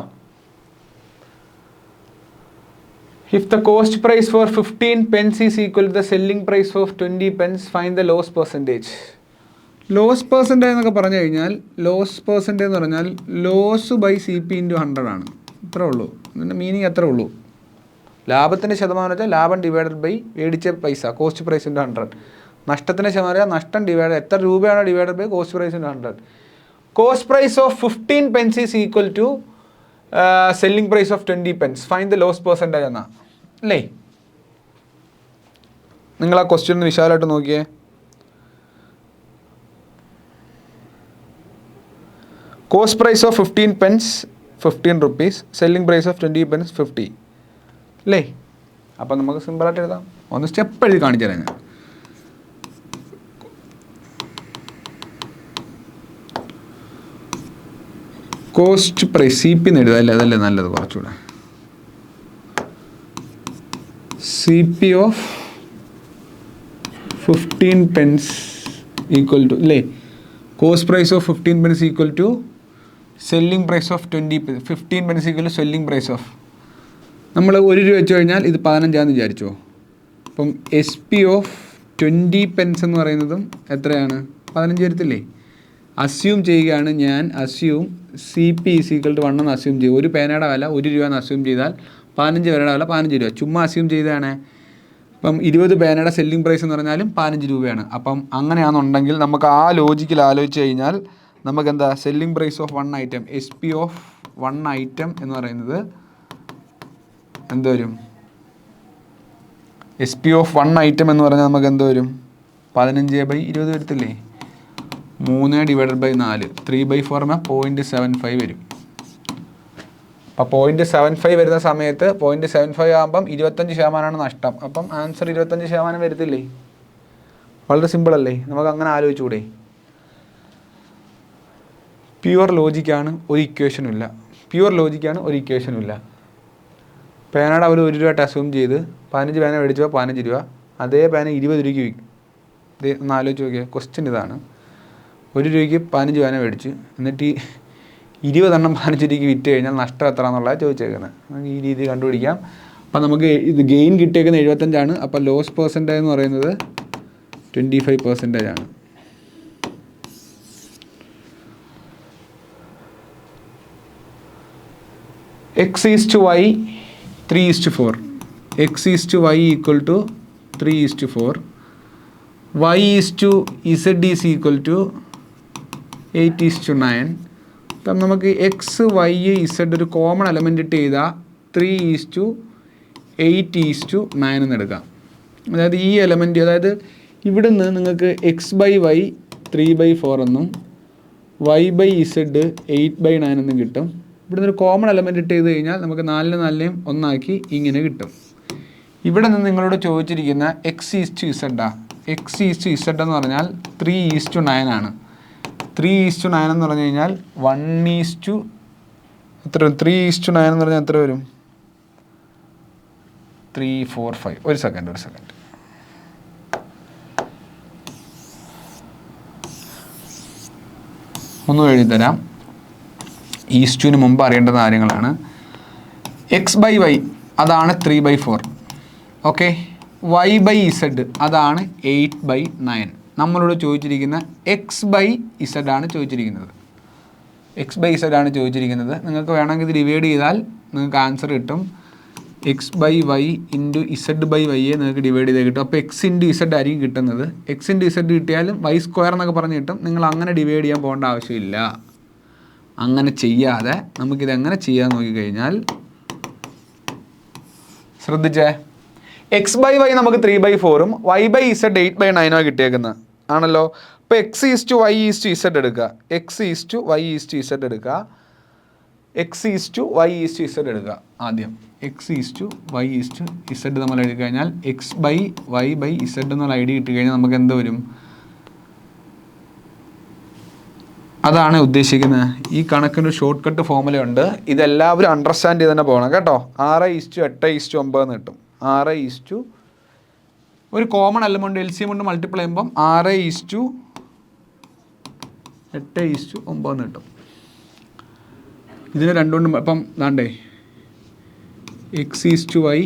If the cost price for 15 pence is equal to the selling price of 20 pence, find the loss percentage. Loss percentage എന്നൊക്കെ പറഞ്ഞു കഴിഞ്ഞാൽ ലോസ് പെർസെൻറ്റേജ് എന്ന് പറഞ്ഞാൽ ലോസ് ബൈ CP × 100 ആണ്. ഇത്രേ ഉള്ളൂ. ഇതിൻ്റെ മീനിങ് അത്രേ ഉള്ളൂ. ലാഭത്തിൻ്റെ ശതമാനം വെച്ചാൽ ലാഭം ഡിവൈഡഡ് ബൈ മേടിച്ച പൈസ, കോസ്റ്റ് പ്രൈസ് × 100. നഷ്ടത്തിൻ്റെ ശതമാനം നഷ്ടം ഡിവൈഡ് എത്ര രൂപയാണ് divided by cost price × 100. Cost price of 15 pence is equal to selling price of 20 pence. Find the loss percentage എന്നാ അല്ലേ? നിങ്ങൾ ആ ക്വസ്റ്റ്യൻ ഒന്ന് വിശാലമായിട്ട് നോക്കിയേ. Cost price of 15 pence 15 rupees, selling price of 20 pence 50 അല്ലേ? അപ്പം നമുക്ക് സിമ്പിളായിട്ട് എഴുതാം. ഒന്ന് സ്റ്റെപ്പ് എഴുതി കാണിച്ചു തരാം ഞാൻ. കോസ്റ്റ് പ്രൈസ് CP എന്ന് എഴുതാം അല്ലേ? അതല്ലേ നല്ലത് കുറച്ചുകൂടെ. CP of 15 pence equal to അല്ലേ? Cost price of 15 pence equal to selling price of 20 pence. 15 pence equal to selling price of, നമ്മൾ 1 രൂപ വെച്ച് കഴിഞ്ഞാൽ ഇത് 15 വിചാരിച്ചോ. അപ്പം SP ഓഫ് 20 pence എന്ന് പറയുന്നതും എത്രയാണ്? 15 വരത്തില്ലേ? അസ്യൂം ചെയ്യുകയാണ് ഞാൻ. അസ്യൂം CP = 1 എന്ന് അസ്യൂം ചെയ്യും. ഒരു പേനയുടെ വില 1 രൂപ എന്ന് അസ്യൂം ചെയ്താൽ 15 പേനയുടെ വില 15 രൂപ. ചുമ്മാ അസ്യൂം ചെയ്തതാണ്. അപ്പം 20 പേനയുടെ സെല്ലിംഗ് പ്രൈസ് എന്ന് പറഞ്ഞാലും 15 രൂപയാണ്. അപ്പം അങ്ങനെയാണെന്നുണ്ടെങ്കിൽ നമുക്ക് ആ ലോജിക്കിൽ ആലോചിച്ച് കഴിഞ്ഞാൽ നമുക്ക് എന്താ selling price of 1 item SP of 1 item എന്ന് പറയുന്നത് എന്ത് വരും? SP ഓഫ് 1 ഐറ്റം എന്ന് പറഞ്ഞാൽ നമുക്ക് എന്ത് വരും? 15/20 വരത്തില്ലേ? 3/4 3/4 0.75 വരും. അപ്പോൾ 0.75 വരുന്ന സമയത്ത് 0.75 ആകുമ്പം 25% നഷ്ടം. അപ്പം ആൻസർ 25% വരത്തില്ലേ? വളരെ സിമ്പിളല്ലേ? നമുക്ക് അങ്ങനെ ആലോചിച്ചുകൂടെ? പ്യുവർ ലോജിക്കാണ്, ഒരു ഇക്വേഷനും ഇല്ല. പ്യുവർ ലോജിക്കാണ്, ഒരു ഇക്വേഷനും ഇല്ല. പേനയുടെ അവർ 1 രൂപ അസ്യൂം ചെയ്ത് 15 പേന മേടിച്ചപ്പോൾ 15 രൂപ, അതേ പേന 20 രൂപയ്ക്ക് വിൽക്കും. ഇത് ഒന്ന് ആലോചിച്ച് നോക്കിയാൽ. ക്വസ്റ്റ്യൻ ഇതാണ്. 1 രൂപയ്ക്ക് 15 പേന മേടിച്ച് എന്നിട്ട് 20 എണ്ണം 15 രൂപയ്ക്ക് വിറ്റ് കഴിഞ്ഞാൽ നഷ്ടം എത്ര എന്നുള്ളത് ചോദിച്ചേക്കുന്നത്. നമുക്ക് ഈ രീതി കണ്ടുപിടിക്കാം. അപ്പം നമുക്ക് ഇത് ഗെയിൻ കിട്ടിയേക്കുന്നത് 75 അപ്പോൾ ലോസ് പെർസെൻറ്റേജ് എന്ന് പറയുന്നത് 25% ആണ്. X is to Y 3:4. X is to Y equal to 3:4. Y is to Z is equal to 8:9. അപ്പം നമുക്ക് എക്സ് വൈ ഇസഡ് ഒരു കോമൺ എലമെൻ്റ് ഇട്ട് ചെയ്താൽ 3:8:9 എന്ന് എടുക്കാം. അതായത് ഈ എലമെൻറ്റ്, അതായത് ഇവിടെ നിന്ന് നിങ്ങൾക്ക് എക്സ് ബൈ വൈ 3/4 എന്നും വൈ ബൈ ഇസഡ് 8/9 എന്നും കിട്ടും. ഇവിടെ നിന്നൊരു കോമൺ എലമെൻറ്റ് ഇട്ട് ചെയ്ത് കഴിഞ്ഞാൽ നമുക്ക് 4 ഒന്നാക്കി ഇങ്ങനെ കിട്ടും. ഇവിടെ നിന്ന് നിങ്ങളോട് ചോദിച്ചിരിക്കുന്ന എക്സ് ഈസ് ടു ഇസഡാ. എക്സ് ഈസ് ടു ഇസഡ് എന്ന് പറഞ്ഞാൽ 3:9 ആണ്. 3:9 എന്ന് പറഞ്ഞു കഴിഞ്ഞാൽ 1:, എത്ര 3:9 എന്ന് പറഞ്ഞാൽ എത്ര വരും? 3, 4, 5. ഒരു സെക്കൻഡ് ഒന്നും എഴുതി തരാം. ഈസ്റ്റുവിന് മുമ്പ് അറിയേണ്ട കാര്യങ്ങളാണ്. എക്സ് ബൈ വൈ അതാണ് 3/4. ഓക്കെ, വൈ ബൈ ഇസഡ് അതാണ് 8/9. നമ്മളോട് ചോദിച്ചിരിക്കുന്ന എക്സ് ബൈ ഇസഡ് ആണ് ചോദിച്ചിരിക്കുന്നത്. എക്സ് ബൈ ഇസഡ് ആണ് ചോദിച്ചിരിക്കുന്നത്. നിങ്ങൾക്ക് വേണമെങ്കിൽ ഇത് ഡിവൈഡ് ചെയ്താൽ നിങ്ങൾക്ക് ആൻസർ കിട്ടും. X by y into z by വൈയെ നിങ്ങൾക്ക് ഡിവൈഡ് ചെയ്ത് കിട്ടും. അപ്പോൾ എക്സ് ഇൻറ്റു ഇസഡ് ആയിരിക്കും കിട്ടുന്നത്. എക്സ് ഇൻറ്റു ഇസഡ് കിട്ടിയാലും വൈ സ്ക്വയർ എന്നൊക്കെ പറഞ്ഞ് കിട്ടും. നിങ്ങൾ അങ്ങനെ ഡിവൈഡ് ചെയ്യാൻ പോകേണ്ട ആവശ്യമില്ല. അങ്ങനെ ചെയ്യാതെ നമുക്കിതെങ്ങനെ ചെയ്യാൻ നോക്കിക്കഴിഞ്ഞാൽ, ശ്രദ്ധിച്ചേ, എക്സ് ബൈ വൈ നമുക്ക് 3/4 വൈ ബൈ ഇസഡ് 8/9 കിട്ടിയേക്കുന്നത് ആണല്ലോ. അപ്പോൾ x is to y is to z എടുക്കുക. X is to y is to z എടുക്കുക. X is to y is to z എടുക്കുക. ആദ്യം x is to y is to z നമ്മൾ എഴുതി കഴിഞ്ഞാൽ x by y by z എന്നുള്ള idea കിട്ടി കഴിഞ്ഞാൽ നമുക്ക് എന്ത് വരും? അതാണ് ഉദ്ദേശിക്കുന്നത്. ഈ കണക്കിന് ഷോർട്ട് കട്ട് ഫോർമുലയുണ്ട്. ഇതെല്ലാവരും അണ്ടർസ്റ്റാൻഡ് ചെയ്ത് തന്നെ പോകണം കേട്ടോ. 6:8:9 എന്ന് കിട്ടും. 6 ഒരു കോമൺ എലമെൻ്റ് LCM കൊണ്ട് മൾട്ടിപ്ലൈ ചെയ്യുമ്പം 6:8:9 എന്ന് കിട്ടും. ഇതിന് രണ്ടുകൊണ്ടും ഇപ്പം ദാണ്ടേ എക്സ് ഈസ് ടു വൈ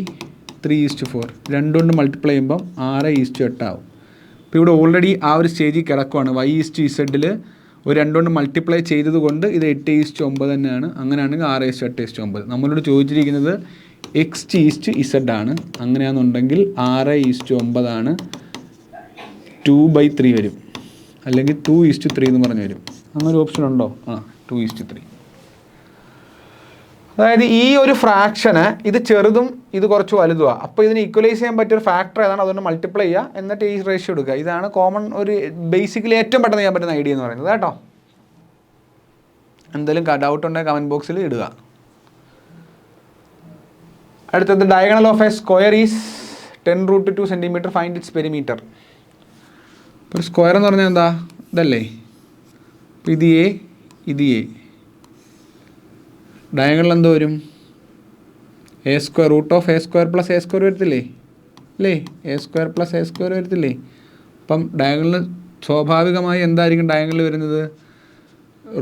3:4 രണ്ടുകൊണ്ട് മൾട്ടിപ്ലൈ ചെയ്യുമ്പം 6:8 ആവും. ഇപ്പോൾ ഇവിടെ ഓൾറെഡി ആ ഒരു സ്റ്റേജിൽ കിടക്കുവാണ്. വൈ ഈസ് ടു ഇസഡിൽ ഒരു രണ്ടുകൊണ്ട് മൾട്ടിപ്ലൈ ചെയ്തത് കൊണ്ട് ഇത് 8:9 തന്നെയാണ്. അങ്ങനെയാണെങ്കിൽ 6:8:9. നമ്മളോട് ചോദിച്ചിരിക്കുന്നത് എക്സ് ഈസ് ടു ഇസഡ് ആണ്. അങ്ങനെയാണെന്നുണ്ടെങ്കിൽ 6:9 ആണ്. 2/3 വരും, അല്ലെങ്കിൽ 2:3 എന്ന് പറഞ്ഞു വരും. അങ്ങനെ ഒരു ഓപ്ഷൻ ഉണ്ടോ? 2:3. അതായത് ഈ ഒരു ഫ്രാക്ഷന് ഇത് ചെറുതും ഇത് കുറച്ച് വലുതുമാണ്. അപ്പോൾ ഇതിന് ഈക്വലൈസ് ചെയ്യാൻ പറ്റിയൊരു ഫാക്ടർ ഏതാണ്, അതുകൊണ്ട് മൾട്ടിപ്ലൈ ചെയ്യുക, എന്നിട്ട് ഈ റേഷ്യോ എടുക്കുക. ഇതാണ് കോമൺ ഒരു ബേസിക്കലി ഏറ്റവും പെട്ടെന്ന് ചെയ്യാൻ പറ്റുന്ന ഐഡിയ എന്ന് പറയുന്നത് കേട്ടോ. എന്തെങ്കിലും ഡൗട്ട് ഉണ്ടെങ്കിൽ കമൻറ്റ് ബോക്സിൽ ഇടുക. അടുത്തത് diagonal of A square is 10√2 centimetre, find it's perimeter. ഇപ്പോൾ സ്ക്വയർ എന്ന് പറഞ്ഞാൽ എന്താ? ഇതല്ലേ. അപ്പോൾ ഇത് എ, ഇത് എ. ഡയഗണൽ എന്തോ വരും? A², √(A² + A² വരത്തില്ലേ? അല്ലേ? A² + A² വരത്തില്ലേ? അപ്പം ഡയഗണൽ സ്വാഭാവികമായി എന്തായിരിക്കും ഡയഗണൽ വരുന്നത്?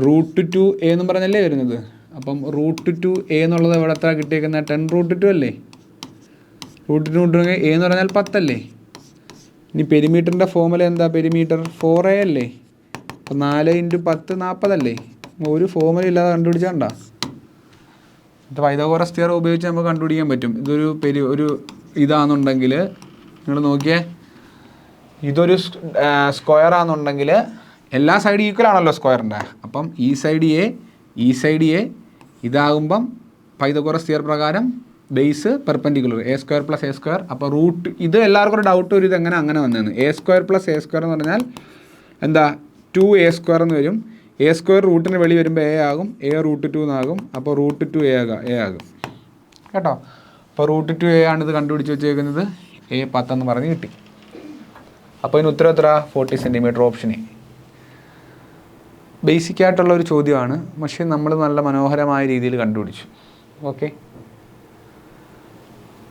√2a എന്ന് പറഞ്ഞല്ലേ വരുന്നത്. അപ്പം √2a എന്നുള്ളത് എവിടെ എത്ര കിട്ടിയേക്കുന്നത്? 10√2 അല്ലേ? √2 a എന്ന് പറഞ്ഞാൽ 10 അല്ലേ? ഇനി പെരിമീറ്ററിൻ്റെ ഫോർമുല എന്താ? പെരിമീറ്റർ 4a അല്ലേ? അപ്പം 4 × 10 40 അല്ലേ? ഒരു ഫോർമുല ഇല്ലാതെ കണ്ടുപിടിച്ചാണ്ട. ഇത് പൈതഗോറസ് തിയറം ഉപയോഗിച്ച് നമുക്ക് കണ്ടുപിടിക്കാൻ പറ്റും. ഇതൊരു ഒരു ഇതാണെന്നുണ്ടെങ്കിൽ നിങ്ങൾ നോക്കിയേ, ഇതൊരു സ്ക്വയർ ആണെന്നുണ്ടെങ്കിൽ എല്ലാ സൈഡ് ഈക്വൽ ആണല്ലോ സ്ക്വയറിൻ്റെ. അപ്പം ഈ സൈഡ് എ ഇതാകുമ്പം പൈതഗോറസ് തിയർ പ്രകാരം ബേസ് പെർപെൻഡിക്കുലർ A² + A². അപ്പോൾ ഇത് എല്ലാവർക്കും ഒരു ഡൗട്ട് വരും, ഇതെങ്ങനെ അങ്ങനെ വന്നതെന്ന്. A² + A² എന്ന് പറഞ്ഞാൽ എന്താ? 2a² എന്ന് വരും. A² റൂട്ടിന് വെളി വരുമ്പോൾ a ആകും, a √2 എന്നാകും. അപ്പോൾ √2a ആകും കേട്ടോ. അപ്പോൾ √2a ആണ് ഇത് കണ്ടുപിടിച്ച് വെച്ചേക്കുന്നത്. a 10 എന്ന് പറഞ്ഞ് കിട്ടി. അപ്പോൾ ഇതിന് ഉത്തരം എത്ര? 40 സെൻറ്റിമീറ്റർ, ഓപ്ഷൻ എ. ബേസിക് ആയിട്ടുള്ള ഒരു ചോദ്യമാണ്, പക്ഷേ നമ്മൾ നല്ല മനോഹരമായ രീതിയിൽ കണ്ടുപിടിച്ചു. ഓക്കെ,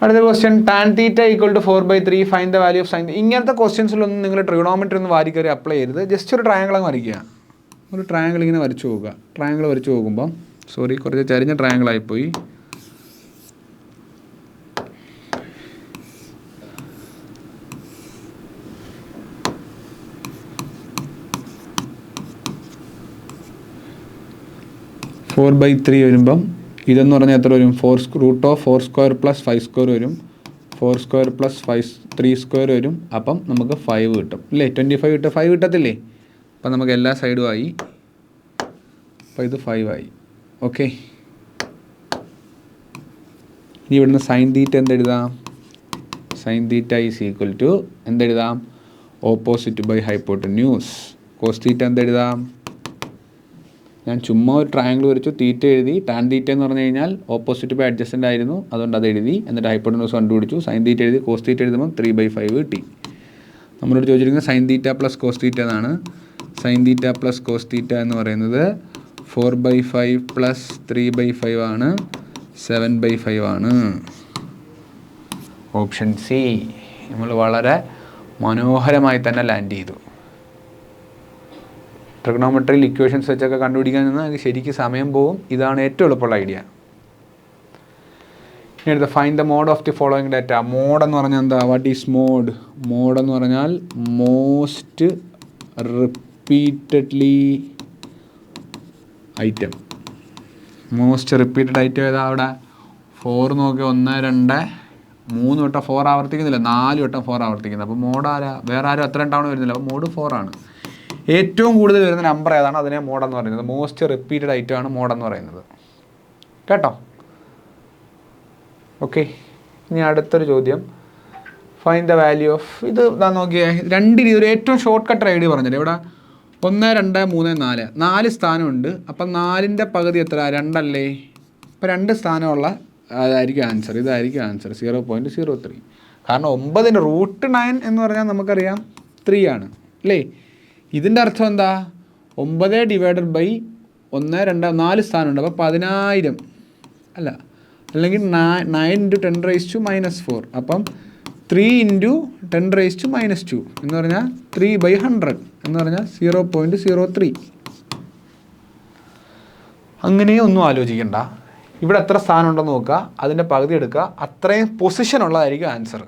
അടുത്ത question, tan θ = 4/3 find the value of sine. ഇങ്ങനത്തെ ക്വസ്റ്റ്യൻസിലൊന്നും നിങ്ങൾ ട്രിഗണോമെട്രി ഒന്നും വാരി കയറി അപ്ലൈ ചെയ്യരുത്. ജസ്റ്റ് ഒരു ട്രയാങ്കിൾ അങ്ങ് വരയ്ക്കുക. ഒരു ട്രയാങ്കിൾ ഇങ്ങനെ വരച്ച് നോക്കുക. ട്രയാങ്കിൾ വരച്ച് നോക്കുമ്പം, സോറി കുറച്ച് ചരിഞ്ഞ ട്രയാങ്കിൾ ആയിപ്പോയി. (4/3) വരുമ്പം ഇതെന്ന് പറഞ്ഞാൽ എത്ര വരും? √4² + 5² വരും. 4² + 3² വരും. അപ്പം നമുക്ക് 5 കിട്ടും അല്ലേ? 25 കിട്ടും. 5 കിട്ടത്തില്ലേ? അപ്പം നമുക്ക് എല്ലാ സൈഡും ആയി. അപ്പോൾ ഇത് 5 ആയി. ഓക്കെ, ഇനി ഇവിടുന്ന് സൈൻ തീറ്റ എന്തെഴുതാം? Sine theta is equal to എന്തെഴുതാം? Opposite by hypotenuse. Cos theta എന്തെഴുതാം? ഞാൻ ചുമ്മാ ഒരു ട്രയാങ്കിൾ വരച്ചു, തീറ്റ എഴുതി. ടാൻ തീറ്റ എന്ന് പറഞ്ഞു കഴിഞ്ഞാൽ ഓപ്പോസിറ്റ് ബൈ അഡ്ജസ്റ്റൻ്റ് ആയിരുന്നു, അതുകൊണ്ട് അത് എഴുതി. എന്നിട്ട് ഹൈപ്പോട്ടന്യൂസ് കണ്ടുപിടിച്ചു. സൈൻ തീറ്റ എഴുതി. കോസ് തീറ്റ എഴുതുമ്പോൾ 3/5 കിട്ടി. നമ്മളോട് ചോദിച്ചിരിക്കുന്നത് sine theta plus cos theta എന്നാണ്. Sine theta plus cos theta എന്ന് പറയുന്നത് 4/5 + 3/5 ആണ്, 7/5 ആണ്. Option c. നമ്മൾ വളരെ മനോഹരമായി തന്നെ ലാൻഡ് ചെയ്തു. ട്രിഗണോമെട്രിയിൽ ഇക്വേഷൻസ് വെച്ചൊക്കെ കണ്ടുപിടിക്കാൻ നിന്നാൽ ശരിക്കും സമയം പോവും. ഇതാണ് ഏറ്റവും എളുപ്പമുള്ള ഐഡിയ. ഇനി അടുത്ത find the mode of the following data. Mode എന്ന് പറഞ്ഞാൽ എന്താ? What is mode? മോഡ് എന്ന് പറഞ്ഞാൽ most repeatedly item. Most repeated item ഏതാ? അവിടെ 4 നോക്കി, 1, 2, 3 വട്ടം 4 ആവർത്തിക്കുന്നില്ല, 4 വട്ടം 4 ആവർത്തിക്കുന്നത്. അപ്പോൾ മോഡ് ആരാ? വേറെ ആരും അത്രയും തവണ വരുന്നില്ല. അപ്പോൾ മോഡ് 4 ആണ്. ഏറ്റവും കൂടുതൽ വരുന്ന നമ്പർ ഏതാണ്? അതിനെ മോഡെന്ന് പറയുന്നത്. മോസ്റ്റ് റിപ്പീറ്റഡ് ഐറ്റം ആണ് മോഡെന്ന് പറയുന്നത്. കേട്ടോ? ഓക്കെ, ഇനി അടുത്തൊരു ചോദ്യം. Find the value of. ഇത് ഇതാ നോക്കിയേ, 2 രീതി. ഒരു ഏറ്റവും ഷോർട്ട് കട്ട് ഐഡിയ പറഞ്ഞില്ലേ? ഇവിടെ 1, 2, 3, 4 4 സ്ഥാനമുണ്ട്. അപ്പം 4ൻ്റെ പകുതി എത്ര? 2 അല്ലേ? അപ്പോൾ 2 സ്ഥാനമുള്ള അതായിരിക്കും ആൻസർ. ഇതായിരിക്കും ആൻസർ, 0.03. കാരണം 9ൻ്റെ √9 എന്ന് പറഞ്ഞാൽ നമുക്കറിയാം 3 ആണ് അല്ലേ? ഇതിൻ്റെ അർത്ഥം എന്താ? 9 ഡിവൈഡഡ് ബൈ 1, 2, 4 സ്ഥാനമുണ്ട്. അപ്പോൾ 10,000 അല്ല, അല്ലെങ്കിൽ 9 × 10⁻⁻⁴. അപ്പം 3 × 10⁻⁻² എന്ന് പറഞ്ഞാൽ 3/100 എന്ന് പറഞ്ഞാൽ 0.03. അങ്ങനെ ഒന്നും ആലോചിക്കണ്ട. ഇവിടെ എത്ര സ്ഥാനം ഉണ്ടെന്ന് നോക്കുക, അതിൻ്റെ പകുതി എടുക്കുക. അത്രയും പൊസിഷൻ ഉള്ളതായിരിക്കും ആൻസർ.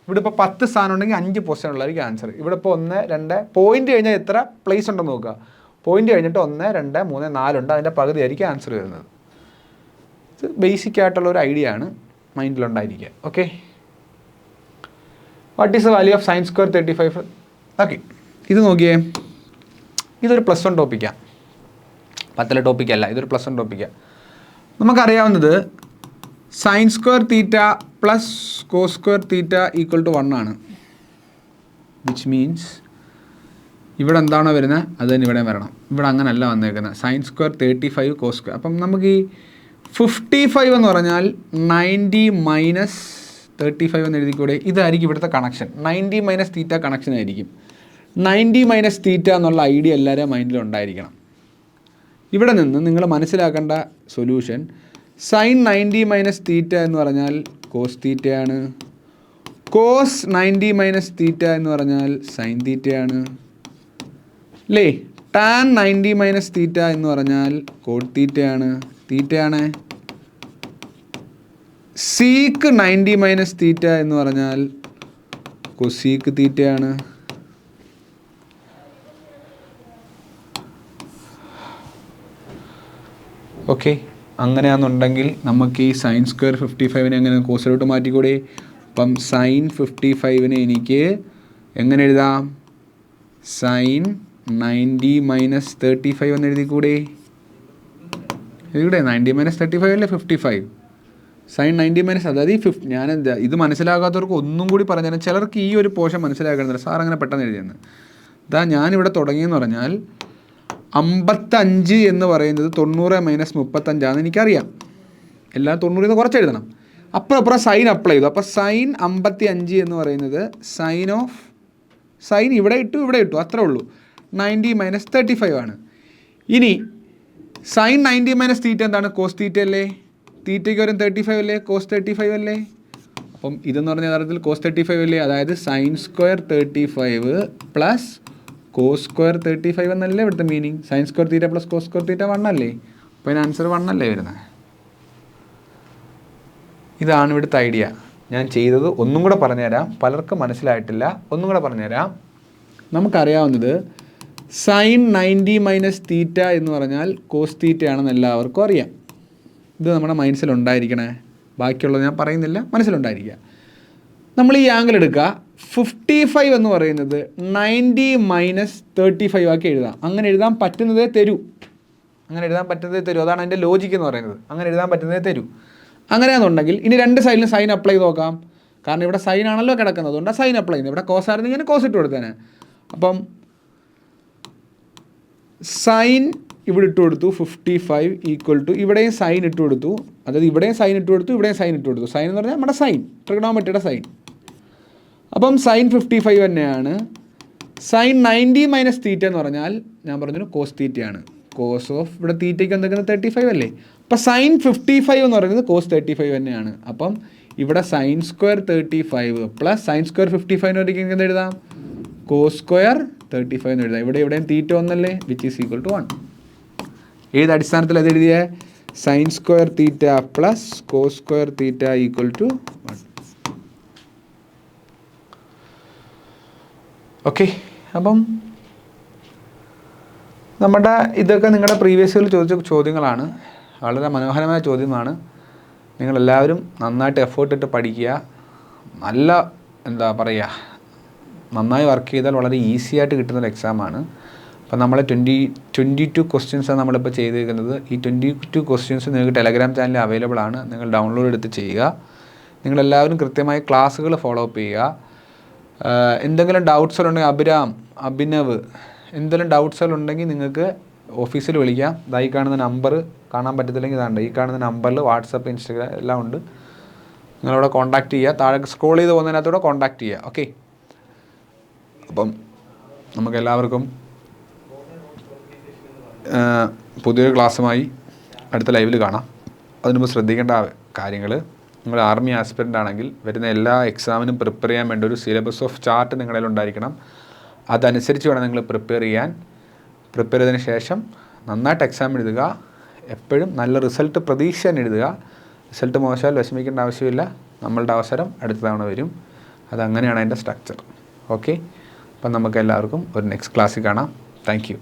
ഇവിടെ ഇപ്പോൾ 10 സ്ഥാനം ഉണ്ടെങ്കിൽ 5 പൊസിഷൻ ഉള്ളതായിരിക്കും ആൻസർ. ഇവിടെ ഇപ്പോൾ 1, 2 പോയിന്റ് കഴിഞ്ഞാൽ എത്ര പ്ലേസ് ഉണ്ടെന്ന് നോക്കുക. പോയിന്റ് കഴിഞ്ഞിട്ട് 1, 2, 3, 4 ഉണ്ട്. അതിൻ്റെ പകുതി ആയിരിക്കും ആൻസർ വരുന്നത്. ഇത് ബേസിക് ആയിട്ടുള്ള ഒരു ഐഡിയ ആണ്, മൈൻഡിലുണ്ടായിരിക്കുക. Okay, what is the value of sin² 35? Okay, ഇത് നോക്കിയേ. ഇതൊരു +1 ടോപ്പിക്കാണ്, 10ലെ ടോപ്പിക്കല്ല. ഇതൊരു +1 ടോപ്പിക്കാണ്. നമുക്കറിയാവുന്നത് sin² θ + cos² θ = 1 ആണ്. വിച്ച് മീൻസ് ഇവിടെ എന്താണോ വരുന്നത് അത് തന്നെ ഇവിടെ വരണം. ഇവിടെ അങ്ങനെയല്ല വന്നേക്കുന്നത്. sin² 35 cos². അപ്പം നമുക്ക് ഈ 55 എന്ന് പറഞ്ഞാൽ 90 - 35 എന്ന് എഴുതിക്കൂടെ? ഇതായിരിക്കും ഇവിടുത്തെ കണക്ഷൻ. 90 - θ കണക്ഷൻ ആയിരിക്കും. 90 - θ എന്നുള്ള ഐഡിയ എല്ലാവരും മൈൻഡിലുണ്ടായിരിക്കണം. ഇവിടെ നിന്ന് നിങ്ങൾ മനസ്സിലാക്കേണ്ട സൊല്യൂഷൻ, sin 90 - θ എന്ന് പറഞ്ഞാൽ cos θ ആണ്. cos 90 - θ എന്ന് പറഞ്ഞാൽ sin θ ആണ് അല്ലേ? tan 90 - θ എന്ന് പറഞ്ഞാൽ cot θ ആണ്. θ ആണ്. sec 90 - θ എന്ന് പറഞ്ഞാൽ cosec θ ആണ്. ഓക്കെ, അങ്ങനെയാണെന്നുണ്ടെങ്കിൽ നമുക്ക് ഈ sin² 55 എങ്ങനെ കോസിലോട്ട് മാറ്റിക്കൂടെ? അപ്പം sin 55 എനിക്ക് എങ്ങനെ എഴുതാം? sin 90 - 35 എന്ന് എഴുതിക്കൂടെ? ഇവിടെ 90 - 35 അല്ലേ 55. sin 90 - അതായത് ഞാൻ ഇത് മനസ്സിലാകാത്തവർക്ക് ഒന്നും കൂടി പറഞ്ഞാൽ, ചിലർക്ക് ഈ ഒരു പോർഷൻ മനസ്സിലാക്കുന്നില്ല. സാർ അങ്ങനെ പെട്ടെന്ന് എഴുതിയെന്ന്. ഇതാ ഞാനിവിടെ തുടങ്ങിയെന്ന് പറഞ്ഞാൽ 55 എന്ന് പറയുന്നത് 90 - 35 ആണെന്ന് എനിക്കറിയാം. എല്ലാം 90 കുറച്ച് എഴുതണം. അപ്പുറം സൈൻ അപ്ലൈ ചെയ്തു. അപ്പോൾ sin 55 എന്ന് പറയുന്നത് സൈൻ ഇവിടെ ഇട്ടു, ഇവിടെ ഇട്ടു, അത്രേ ഉള്ളൂ. 90 - 35 ആണ്. ഇനി sin 90 - θ എന്താണ്? cos θ അല്ലേ? തീറ്റയ്ക്ക് വരും 35 അല്ലേ? cos 35 അല്ലേ? അപ്പം ഇതെന്ന് പറഞ്ഞ യഥാർത്ഥത്തിൽ cos 35 അല്ലേ? അതായത് sin² 35 + cos² 35 എന്നല്ലേ ഇവിടുത്തെ മീനിങ്. sin² θ + cos² θ 1 അല്ലേ? അപ്പോൾ അതിന് ആൻസർ 1 അല്ലേ വരുന്നത്? ഇതാണ് ഇവിടുത്തെ ഐഡിയ. ഞാൻ ചെയ്തത് ഒന്നും കൂടെ പറഞ്ഞുതരാം, പലർക്കും മനസ്സിലായിട്ടില്ല. ഒന്നും കൂടെ പറഞ്ഞുതരാം. നമുക്കറിയാവുന്നത് sin 90 - θ എന്ന് പറഞ്ഞാൽ cos θ ആണെന്ന് എല്ലാവർക്കും അറിയാം ഇത് നമ്മുടെ മനസ്സിലുണ്ടായിരിക്കണേ. ബാക്കിയുള്ളത് ഞാൻ പറയുന്നില്ല, മനസ്സിലുണ്ടായിരിക്കുക. നമ്മൾ ഈ ആംഗിൾ എടുക്കുക. 55 എന്ന് പറയുന്നത് 90 മൈനസ് 35 ആക്കി എഴുതാം. അങ്ങനെ എഴുതാൻ പറ്റുന്നതേ തരൂ. അതാണ് അതിൻ്റെ ലോജിക്ക് എന്ന് പറയുന്നത്. അങ്ങനെ എഴുതാൻ പറ്റുന്നതേ തരൂ. അങ്ങനെയാണെന്നുണ്ടെങ്കിൽ ഇനി രണ്ട് സൈഡിലും സൈൻ അപ്ലൈ ചെയ്ത് നോക്കാം. കാരണം ഇവിടെ സൈൻ ആണല്ലോ കിടക്കുന്നത്, അതുകൊണ്ട് സൈൻ അപ്ലൈ ചെയ്യുന്നത്. ഇവിടെ കോസ് ആയിരുന്നു, ഇങ്ങനെ കോസ് ഇട്ട് കൊടുത്തേനെ. അപ്പം സൈൻ ഇവിടെ ഇട്ട് കൊടുത്തു 55 ഈക്വൽ ടു ഇവിടെയും സൈൻ ഇട്ട് കൊടുത്തു. അതായത് ഇവിടെയും സൈൻ ഇട്ട് കൊടുത്തു, ഇവിടെയും സൈൻ ഇട്ട് കൊടുത്തു. സൈൻ എന്ന് പറഞ്ഞാൽ നമ്മുടെ സൈൻ, ട്രിഗണോമെട്രിയുടെ സൈൻ. അപ്പം സൈൻ 55 തന്നെയാണ്. സൈൻ 90 മൈനസ് തീറ്റ എന്ന് പറഞ്ഞാൽ ഞാൻ പറഞ്ഞു കോസ് തീറ്റയാണ്. കോസ് ഓഫ് ഇവിടെ തീറ്റയ്ക്ക് എന്തൊക്കെയാണ് 35 അല്ലേ. അപ്പം സൈൻ 55 എന്ന് പറയുന്നത് കോസ് 35 തന്നെയാണ്. അപ്പം ഇവിടെ sine square 35 plus sine square 55 എന്ത് എഴുതാം, കോസ് സ്ക്വയർ 35 എന്ന് എഴുതാം. ഇവിടെയും തീറ്റ ഒന്നല്ലേ, വിച്ച് ഈസ് ഈക്വൽ ടു 1. ഏത് അടിസ്ഥാനത്തിൽ അത് എഴുതിയ, sine square theta plus cos square theta equal to 1. Okay, അപ്പം നമ്മുടെ ഇതൊക്കെ നിങ്ങളുടെ പ്രീവിയസ് ചോദിച്ച ചോദ്യങ്ങളാണ്. വളരെ മനോഹരമായ ചോദ്യമാണ്. നിങ്ങളെല്ലാവരും നന്നായിട്ട് എഫേർട്ട് ഇട്ട് പഠിക്കുക. നല്ല നന്നായി വർക്ക് ചെയ്താൽ വളരെ ഈസി ആയിട്ട് കിട്ടുന്നൊരു എക്സാമാണ്. അപ്പോൾ നമ്മൾ 22 ക്വസ്റ്റ്യൻസാണ് നമ്മളിപ്പോൾ ചെയ്തിരിക്കുന്നത്. ഈ 22 ക്വസ്റ്റ്യൻസ് നിങ്ങൾക്ക് ടെലഗ്രാം ചാനലിൽ അവൈലബിൾ ആണ്. നിങ്ങൾ ഡൗൺലോഡ് എടുത്ത് ചെയ്യുക. നിങ്ങളെല്ലാവരും കൃത്യമായി ക്ലാസ്സുകൾ ഫോളോ അപ്പ് ചെയ്യുക. എന്തെങ്കിലും ഡൗട്ട്സുകളുണ്ടെങ്കിൽ അഭിനവ് എന്തെങ്കിലും ഡൗട്ട്സുകളുണ്ടെങ്കിൽ നിങ്ങൾക്ക് ഓഫീസിൽ വിളിക്കാം. ഇതായി കാണുന്ന നമ്പർ കാണാൻ പറ്റത്തില്ലെങ്കിൽ ഇതാണ്ട് ഈ കാണുന്ന നമ്പറിൽ വാട്സപ്പ്, ഇൻസ്റ്റാഗ്രാം എല്ലാം ഉണ്ട്. നിങ്ങളവിടെ കോൺടാക്റ്റ് ചെയ്യുക. താഴെ സ്ക്രോൾ ചെയ്ത് പോകുന്നതിനകത്തൂടെ കോൺടാക്റ്റ് ചെയ്യുക. ഓക്കെ, അപ്പം നമുക്കെല്ലാവർക്കും പുതിയൊരു ക്ലാസ്സുമായി അടുത്ത ലൈവിൽ കാണാം. അതിനുമ്പ് ശ്രദ്ധിക്കേണ്ട കാര്യങ്ങൾ, നിങ്ങൾ ആർമി ആസ്പിറൻ്റ് ആണെങ്കിൽ വരുന്ന എല്ലാ എക്സാമിനും പ്രിപ്പയർ ചെയ്യാൻ വേണ്ട ഒരു സിലബസ് ഓഫ് ചാർട്ട് നിങ്ങളിൽ ഉണ്ടായിരിക്കണം. അതനുസരിച്ച് വേണം നിങ്ങൾ പ്രിപ്പയർ ചെയ്തതിന് ശേഷം നന്നായിട്ട് എക്സാം എഴുതുക. എപ്പോഴും നല്ല റിസൾട്ട് പ്രതീക്ഷ എഴുതുക. റിസൾട്ട് മോശമായാൽ വിഷമിക്കേണ്ട ആവശ്യമില്ല. നമ്മളുടെ അവസരം അടുത്ത തവണ വരും. അതങ്ങനെയാണ് അതിൻ്റെ സ്ട്രക്ചർ. ഓക്കെ, അപ്പം നമുക്ക് എല്ലാവർക്കും ഒരു നെക്സ്റ്റ് ക്ലാസ്സിൽ കാണാം. Thank you.